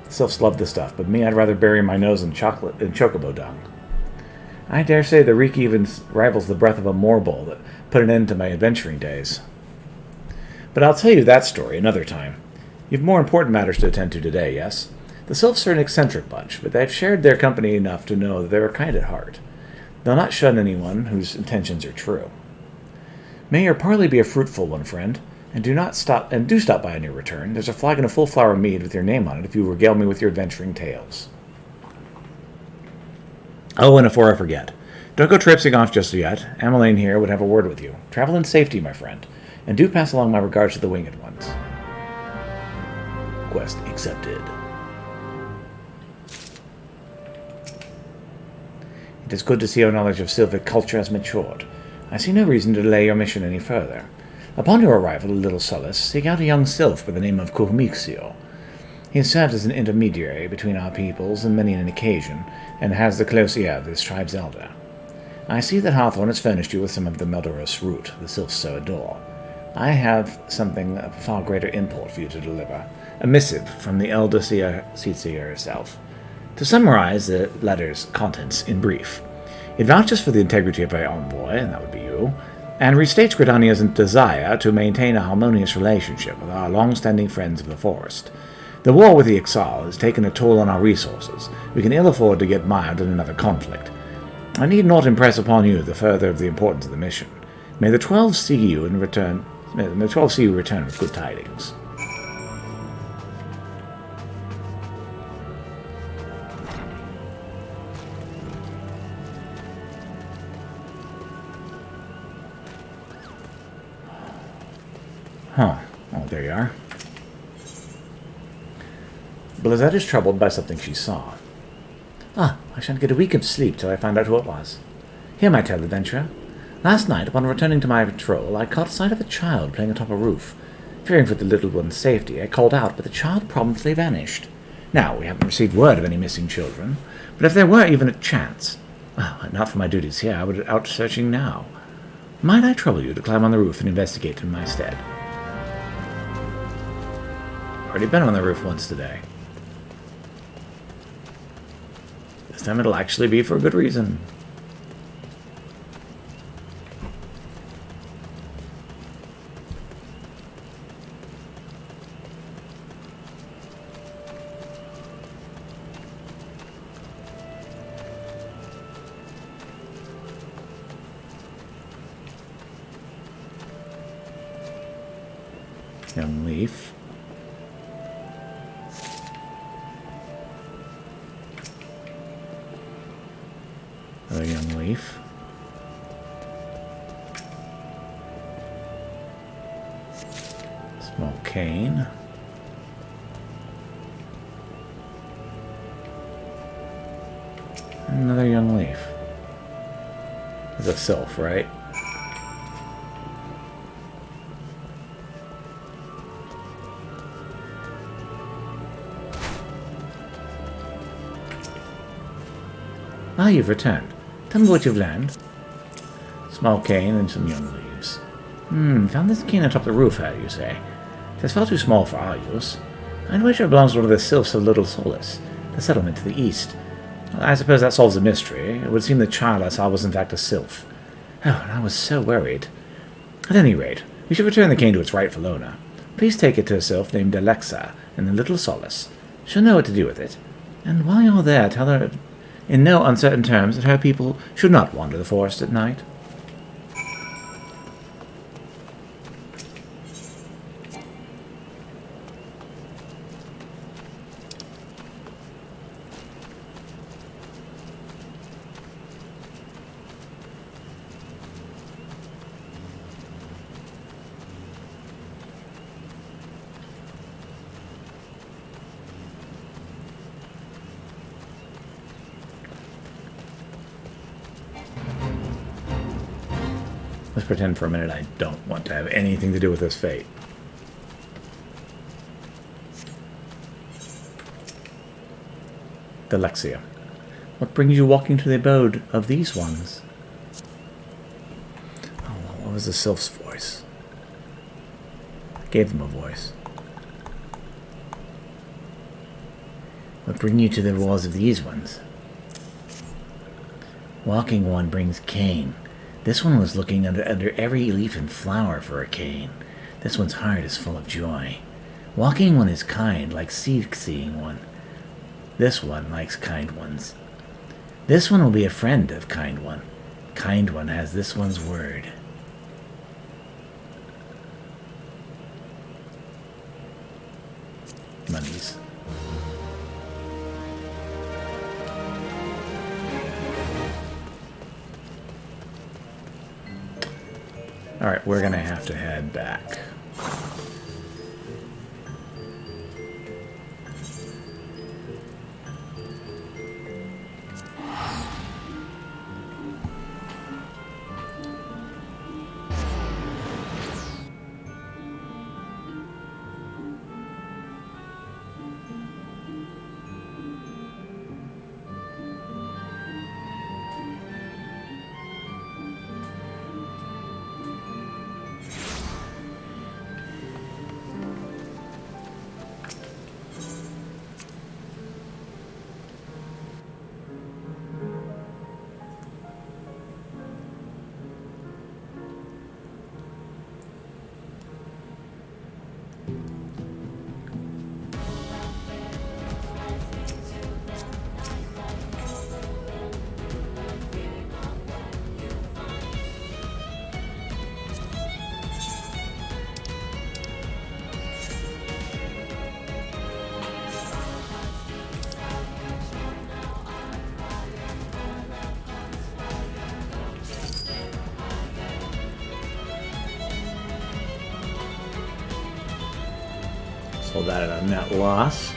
The sylphs love this stuff, but me, I'd rather bury my nose in chocolate and chocobo dung. I dare say the reek even rivals the breath of a moorbull that put an end to my adventuring days. But I'll tell you that story another time. You've more important matters to attend to today, yes? The sylphs are an eccentric bunch, but they've shared their company enough to know that they're kind at heart. They'll not shun anyone whose intentions are true. May your parley be a fruitful one, friend, and do stop by on your return. There's a flagon of full flower mead with your name on it if you regale me with your adventuring tales. Oh, and before I forget, don't go traipsing off just yet. Ameline here would have a word with you. Travel in safety, my friend, and do pass along my regards to the winged ones. Quest accepted. It is good to see your knowledge of Sylvic culture has matured. I see no reason to delay your mission any further. Upon your arrival at Little Solace, seek out a young sylph by the name of Kuhmixio. He has served as an intermediary between our peoples on many an occasion, and has the close ear of this tribe's elder. I see that Hawthorne has furnished you with some of the Meldoros root the sylphs so adore. I have something of far greater import for you to deliver, a missive from the elder seer herself. To summarize the letter's contents in brief, it vouches for the integrity of our envoy, and that would be you, and restates Gridania's desire to maintain a harmonious relationship with our long-standing friends of the forest. The war with the XIV has taken a toll on our resources. We can ill afford to get mired in another conflict. I need not impress upon you the further of the importance of the mission. May the 12 see you return with good tidings. Huh. Oh, there you are. Blazette is troubled by something she saw. Ah, I shan't get a week of sleep till I find out who it was. Hear my tale, adventurer. Last night, upon returning to my patrol, I caught sight of a child playing atop a roof. Fearing for the little one's safety, I called out, but the child promptly vanished. Now, we haven't received word of any missing children, but if there were even a chance... Well, not for my duties here, I would be out searching now. Might I trouble you to climb on the roof and investigate in my stead? Already been on the roof once today. This time it'll actually be for a good reason. Young leaf. Another young leaf. Small cane. Another young leaf. It's a sylph, right? Ah, you've returned. Tell me what you've learned. Small cane and some young leaves. Found this cane atop the roof, how you say? It's far too small for our use. I'd wager it belongs to one of the sylphs of Little Solace, the settlement to the east. Well, I suppose that solves the mystery. It would seem the child I saw was in fact a sylph. Oh, and I was so worried. At any rate, we should return the cane to its rightful owner. Please take it to a sylph named Alexa in the Little Solace. She'll know what to do with it. And while you're there, tell her in no uncertain terms that her people should not wander the forest at night. Let's pretend for a minute I don't want to have anything to do with this fate. Delexia. What brings you walking to the abode of these ones? Oh, what was the sylph's voice? I gave them a voice. What brings you to the walls of these ones? Walking one brings cane. This one was looking under every leaf and flower for a cane. This one's heart is full of joy. Walking one is kind, like seeing one. This one likes kind ones. This one will be a friend of kind one. Kind one has this one's word. Alright, we're gonna have to head back. So that at a net loss.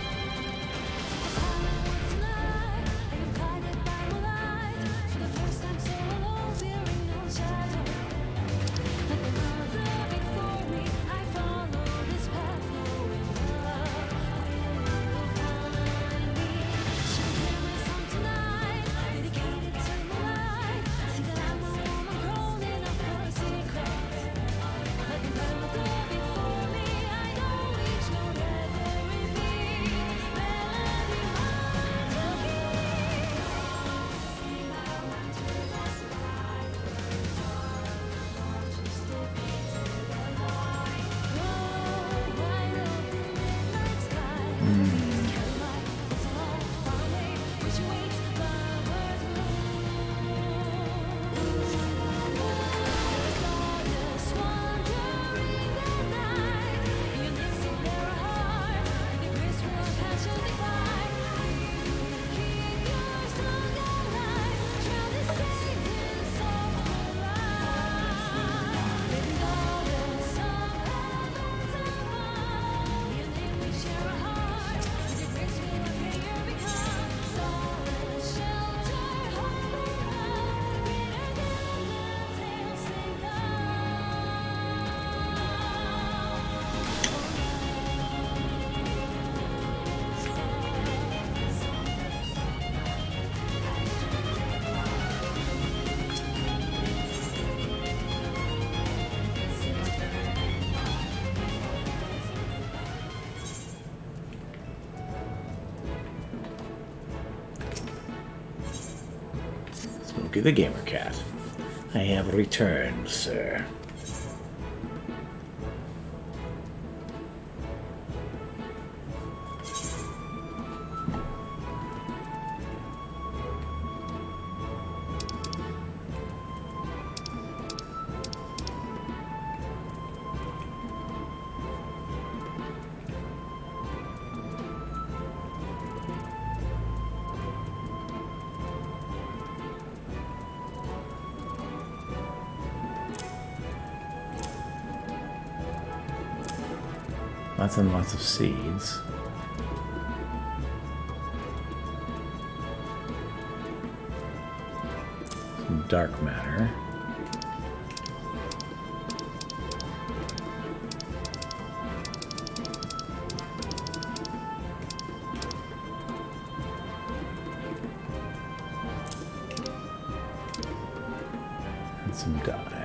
Smokey the Gamer Cat. I have returned, sir. Lots and lots of seeds. Some dark matter. And some dye.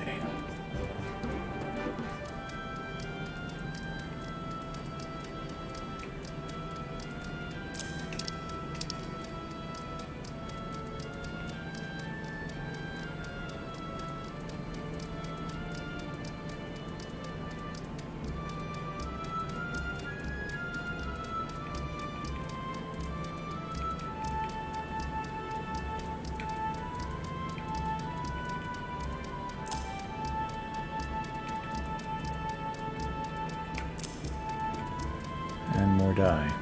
And more dye.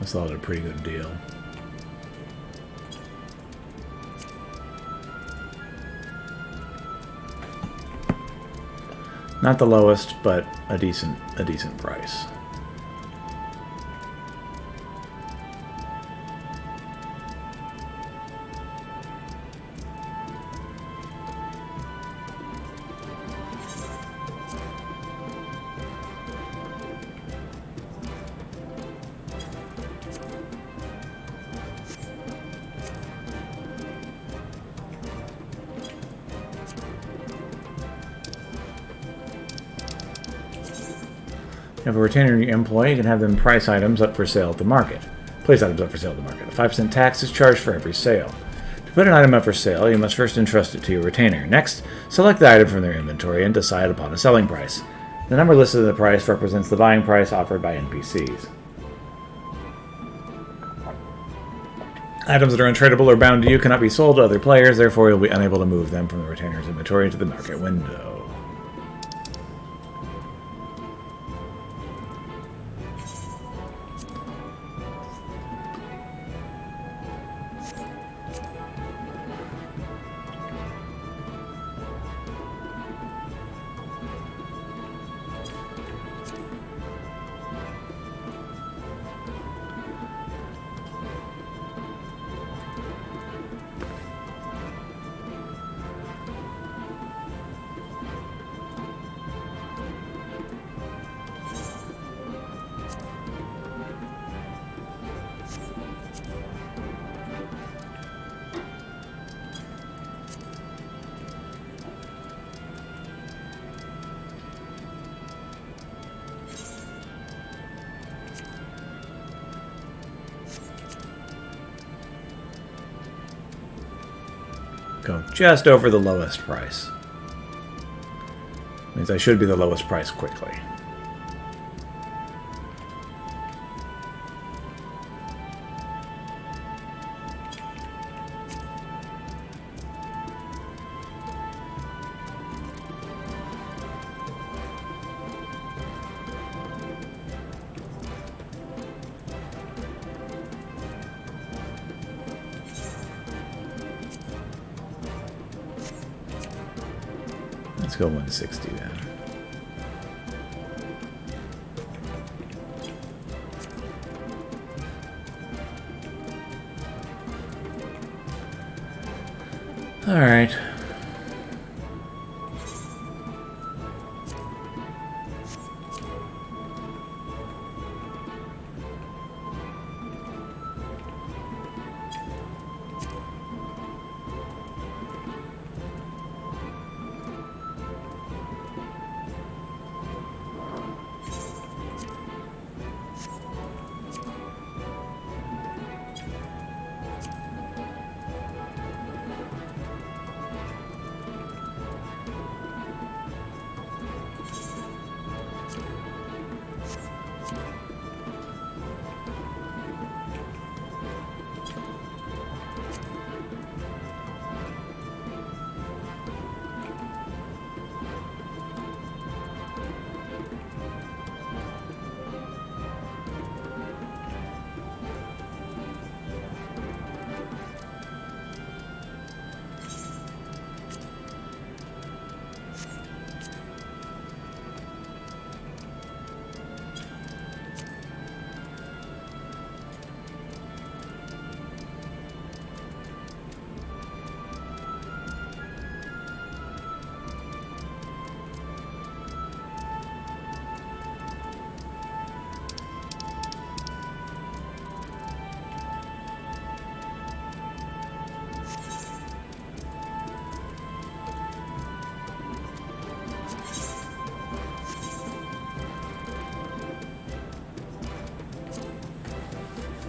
That's a pretty good deal. Not the lowest, but a decent price. If a retainer employee, you can have them price items up for sale at the market. Place items up for sale at the market. A 5% tax is charged for every sale. To put an item up for sale, you must first entrust it to your retainer. Next, select the item from their inventory and decide upon a selling price. The number listed in the price represents the buying price offered by NPCs. Items that are untradeable or bound to you cannot be sold to other players, therefore you'll be unable to move them from the retainer's inventory into the market window. Go just over the lowest price. Means I should be the lowest price quickly. Let's go 160 then. All right.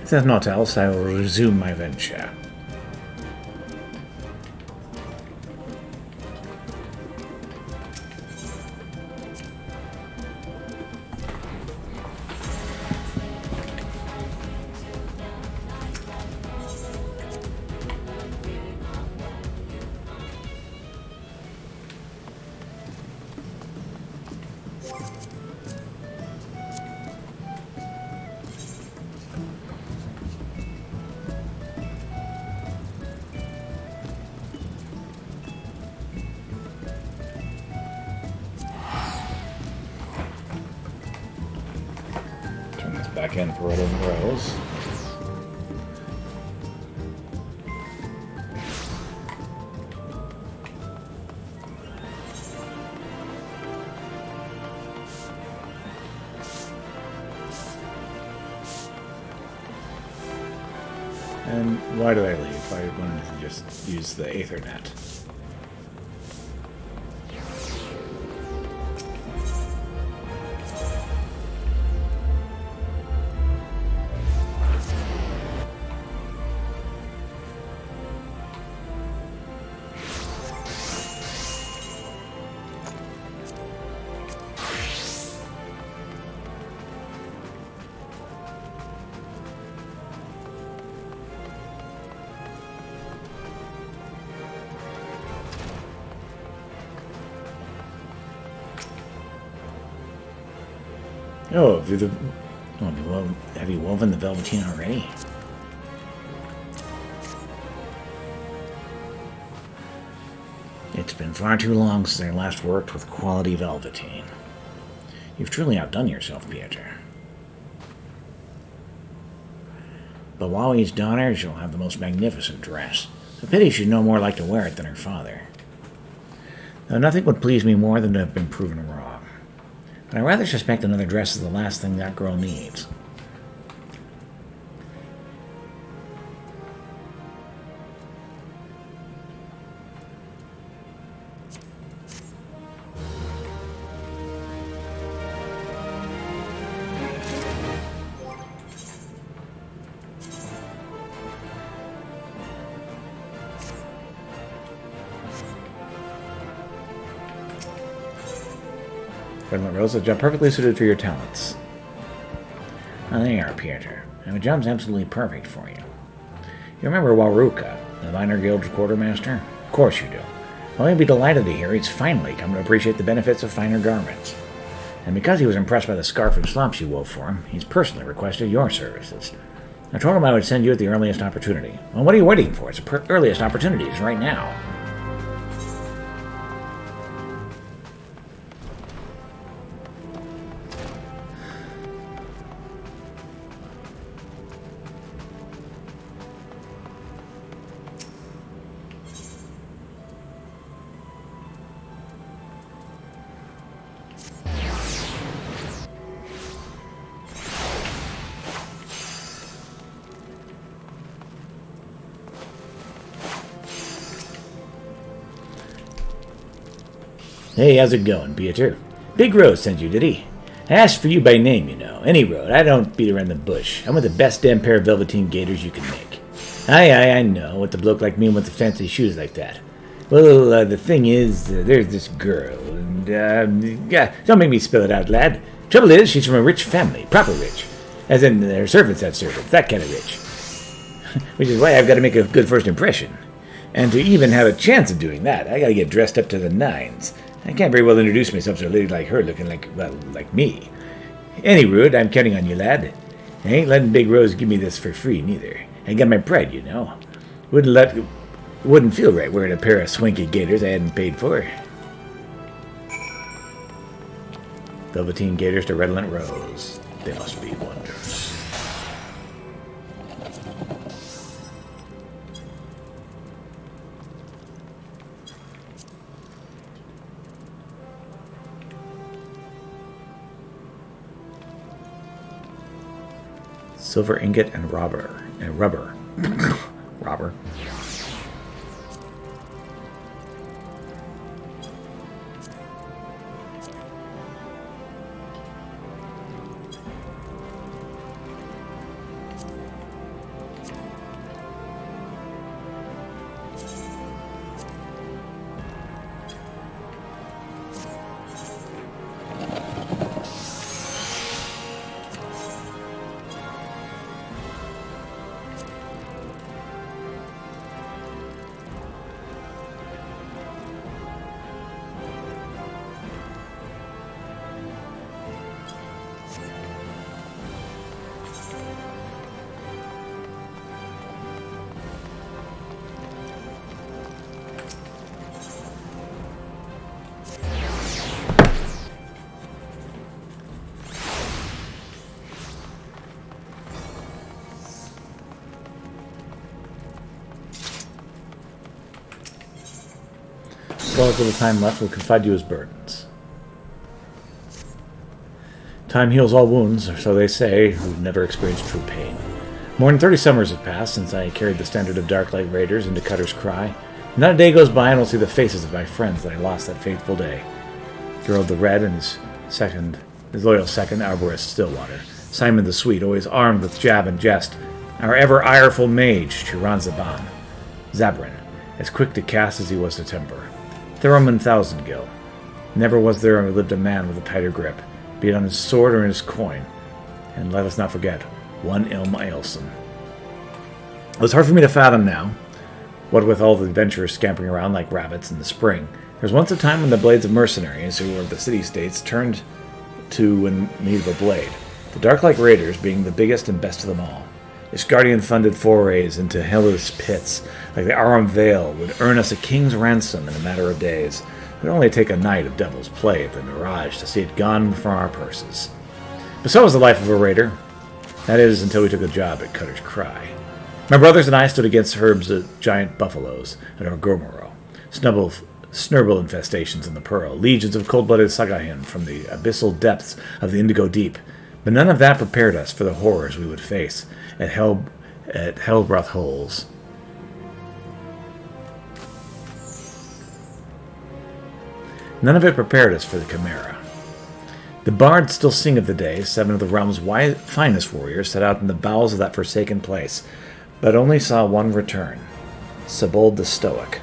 If there's naught else, I will resume my venture. back in for Redland Rose. And why did I leave? I wanted to just use the Aethernet. Oh, have you woven the velveteen already? It's been far too long since I last worked with quality velveteen. You've truly outdone yourself, Pieter. But Wowie's daughter shall have the most magnificent dress. A pity she'd no more like to wear it than her father. Though nothing would please me more than to have been proven wrong. But I rather suspect another dress is the last thing that girl needs. Redland Rose, a jump perfectly suited for your talents. Oh, there you are, Pieter. And a jump's absolutely perfect for you. You remember Waruka, the Viner Guild's quartermaster? Of course you do. Well, he'll be delighted to hear he's finally come to appreciate the benefits of finer garments. And because he was impressed by the scarf and slops you wove for him, he's personally requested your services. I told him I would send you at the earliest opportunity. Well, what are you waiting for? It's the earliest opportunity is right now. Hey, how's it going, Pieter? Big Rose sent you, did he? I asked for you by name, you know. Any road. I don't beat around the bush. I'm with the best damn pair of velveteen gaiters you can make. Aye, I know. What the bloke like me with the fancy shoes like that. Well, the thing is, there's this girl, and, yeah, don't make me spill it out, lad. Trouble is, she's from a rich family. Proper rich. As in, her servants have servants. That kind of rich. Which is why I've got to make a good first impression. And to even have a chance of doing that, I gotta get dressed up to the nines. I can't very well introduce myself to a lady like her looking like me. Any road, I'm counting on you, lad. I ain't letting Big Rose give me this for free, neither. I got my pride, you know. Wouldn't feel right wearing a pair of swanky gaiters I hadn't paid for. Velveteen gaiters to Redland Rose. They must be wonders. Silver ingot and rubber. Robber. what little time left will confide you his burdens. Time heals all wounds, or so they say, who've never experienced true pain. More than 30 summers have passed since I carried the standard of Darklight Raiders into Cutter's Cry. Not a day goes by I don't see the faces of my friends that I lost that fateful day. Gerald the Red and his loyal second, Arborist Stillwater. Simon the Sweet, always armed with jab and jest. Our ever ireful mage, Chiron Zaban. Zabrin, as quick to cast as he was to temper. Theruman Thousandgill. Never was there lived a man with a tighter grip, be it on his sword or in his coin. And let us not forget, one Ilm Ailson. It was hard for me to fathom now, what with all the adventurers scampering around like rabbits in the spring. There was once a time when the blades of mercenaries, who were of the city-states, turned to in need of a blade. The Darklight Raiders being the biggest and best of them all. Iscardian-funded forays into Hellu's pits, like the Aram Vale, would earn us a king's ransom in a matter of days. It would only take a night of devil's play at the Mirage to see it gone from our purses. But so was the life of a raider. That is, until we took a job at Cutter's Cry. My brothers and I stood against herds of giant buffaloes at Orgomoro, snurble infestations in the Pearl, legions of cold-blooded Sagahin from the abyssal depths of the Indigo Deep. But none of that prepared us for the horrors we would face at Hellbroth Holes. None of it prepared us for the Chimera. The bards still sing of the day 7 of the realm's finest warriors set out in the bowels of that forsaken place, but only saw one return, Sebald the Stoic,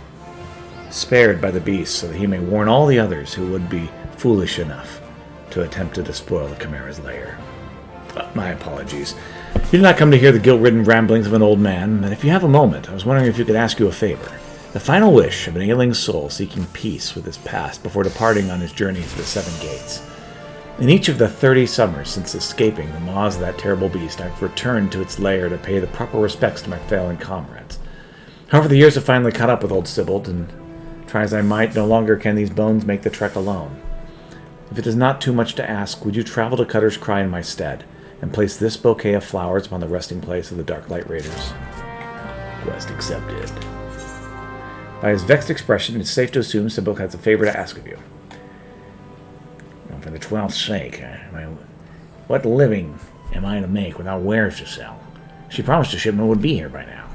spared by the beast so that he may warn all the others who would be foolish enough to attempt to despoil the Chimera's lair. My apologies. You did not come to hear the guilt-ridden ramblings of an old man, but if you have a moment, I was wondering if you could ask you a favor. The final wish of an ailing soul seeking peace with his past before departing on his journey to the 7 gates. In each of the 30 summers since escaping the maws of that terrible beast, I've returned to its lair to pay the proper respects to my fallen comrades. However, the years have finally caught up with old Sebald, and try as I might, no longer can these bones make the trek alone. If it is not too much to ask, would you travel to Cutter's Cry in my stead, and place this bouquet of flowers upon the resting place of the Darklight Raiders? Quest accepted. By his vexed expression, it's safe to assume Sebald has a favor to ask of you. For the 12th's sake, what living am I to make without wares to sell? She promised a shipment would be here by now.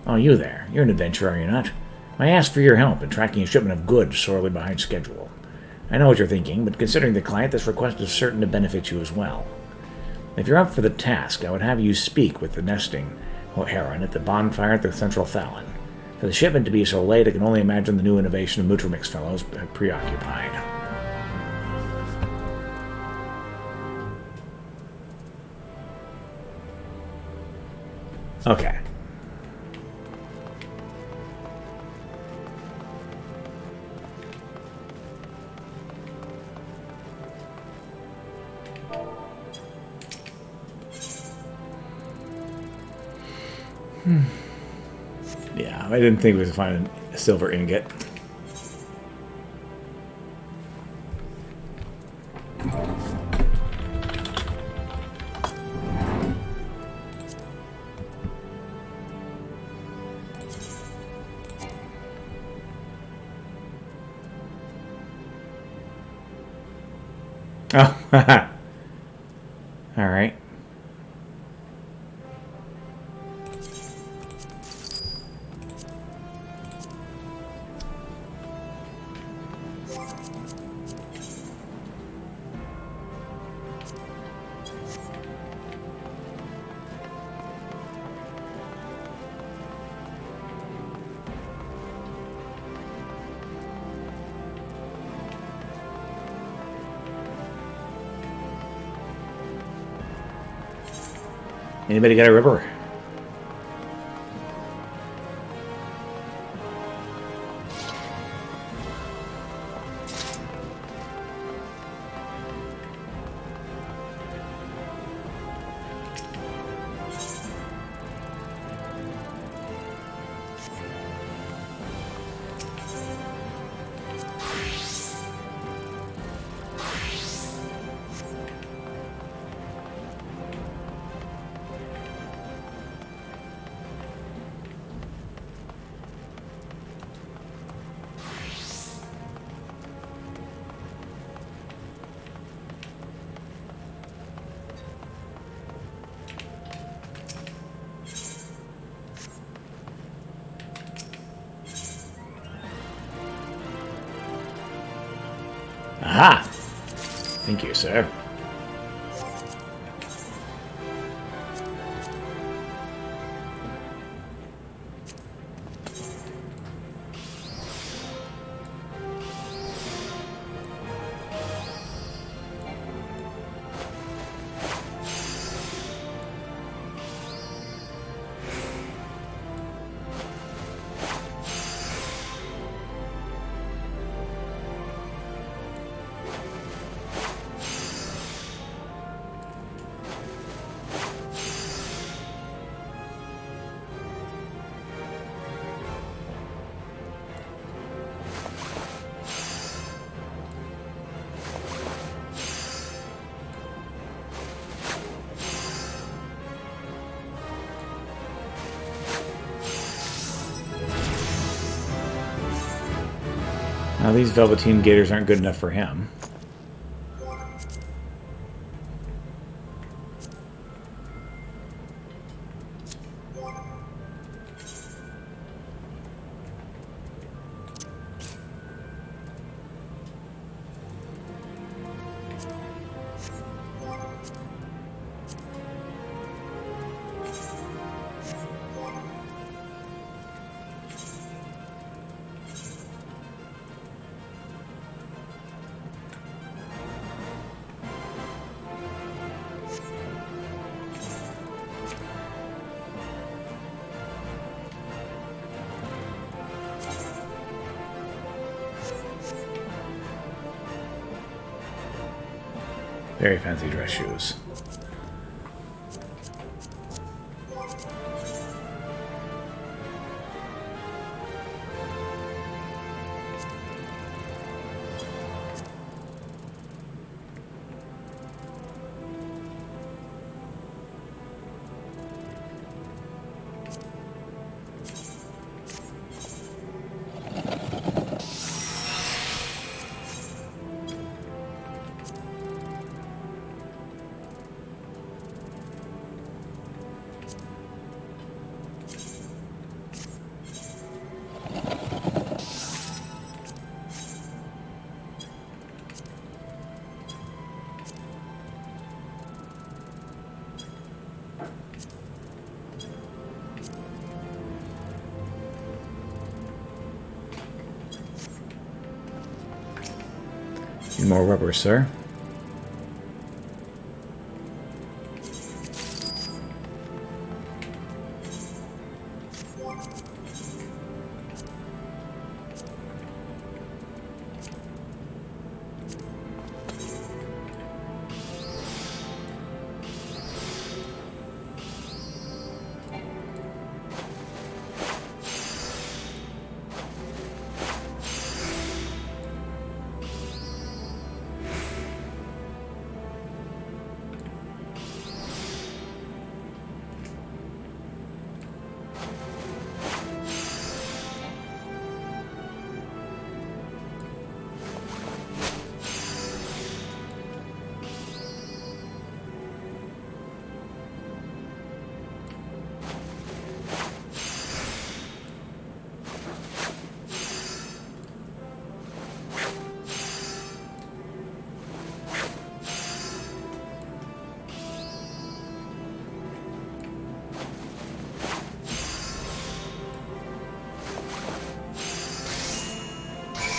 Oh, you there. You're an adventurer, are you not? I asked for your help in tracking a shipment of goods sorely behind schedule. I know what you're thinking, but considering the client, this request is certain to benefit you as well. If you're up for the task, I would have you speak with the nesting heron at the bonfire at the Central Thalon. For the shipment to be so late, I can only imagine the new innovation of Mutramix fellows preoccupied. Okay. Yeah, I didn't think we would find a silver ingot. Oh, all right. Anybody got a river? Aha! Thank you, sir. Now these velveteen gaiters aren't good enough for him. Very fancy dress shoes. Need more rubber, sir.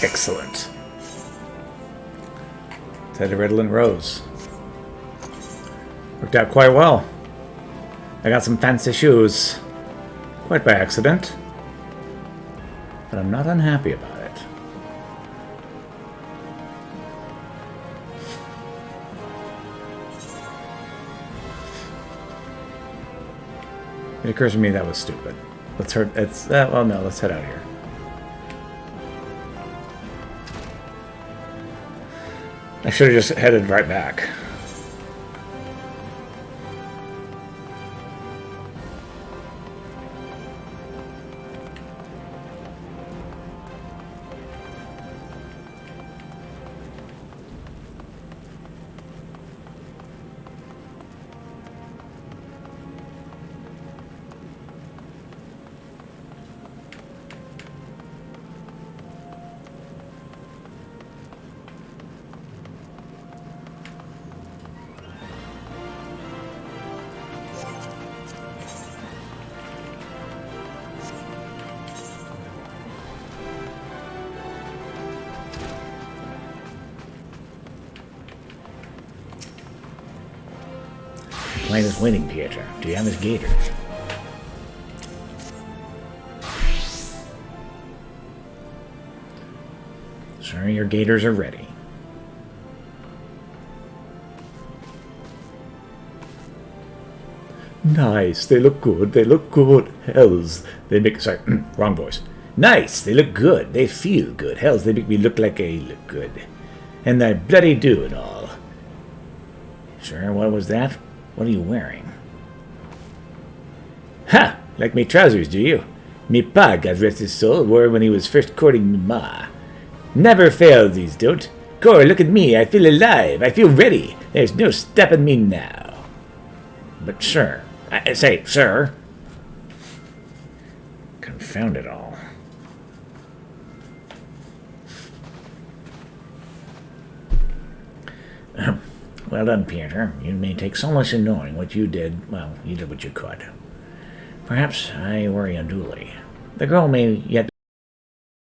Excellent. Let's head to Redolent Rose. Worked out quite well. I got some fancy shoes. Quite by accident. But I'm not unhappy about it. It occurs to me that was stupid. Let's head. Well, no. Let's head out here. I should have just headed right back. plane is waiting, Pietro. Do you have his gaiters? Sir, your gaiters are ready. Nice, they look good, they look good. Hells, they make... Sorry, wrong voice. Nice, they look good, they feel good. Hells, they make me look like I look good. And I bloody do and all. Sir, what was that? What are you wearing? Ha! Like me trousers, do you? Me pa, God rest his soul, wore when he was first courting me ma. Never fail, these don't. Cor, look at me, I feel alive, I feel ready. There's no stopping me now. But sir, I say, sir. Confound it all. Well done, Peter. You may take solace in knowing what you did. Well, you did what you could. Perhaps I worry unduly. The girl may yet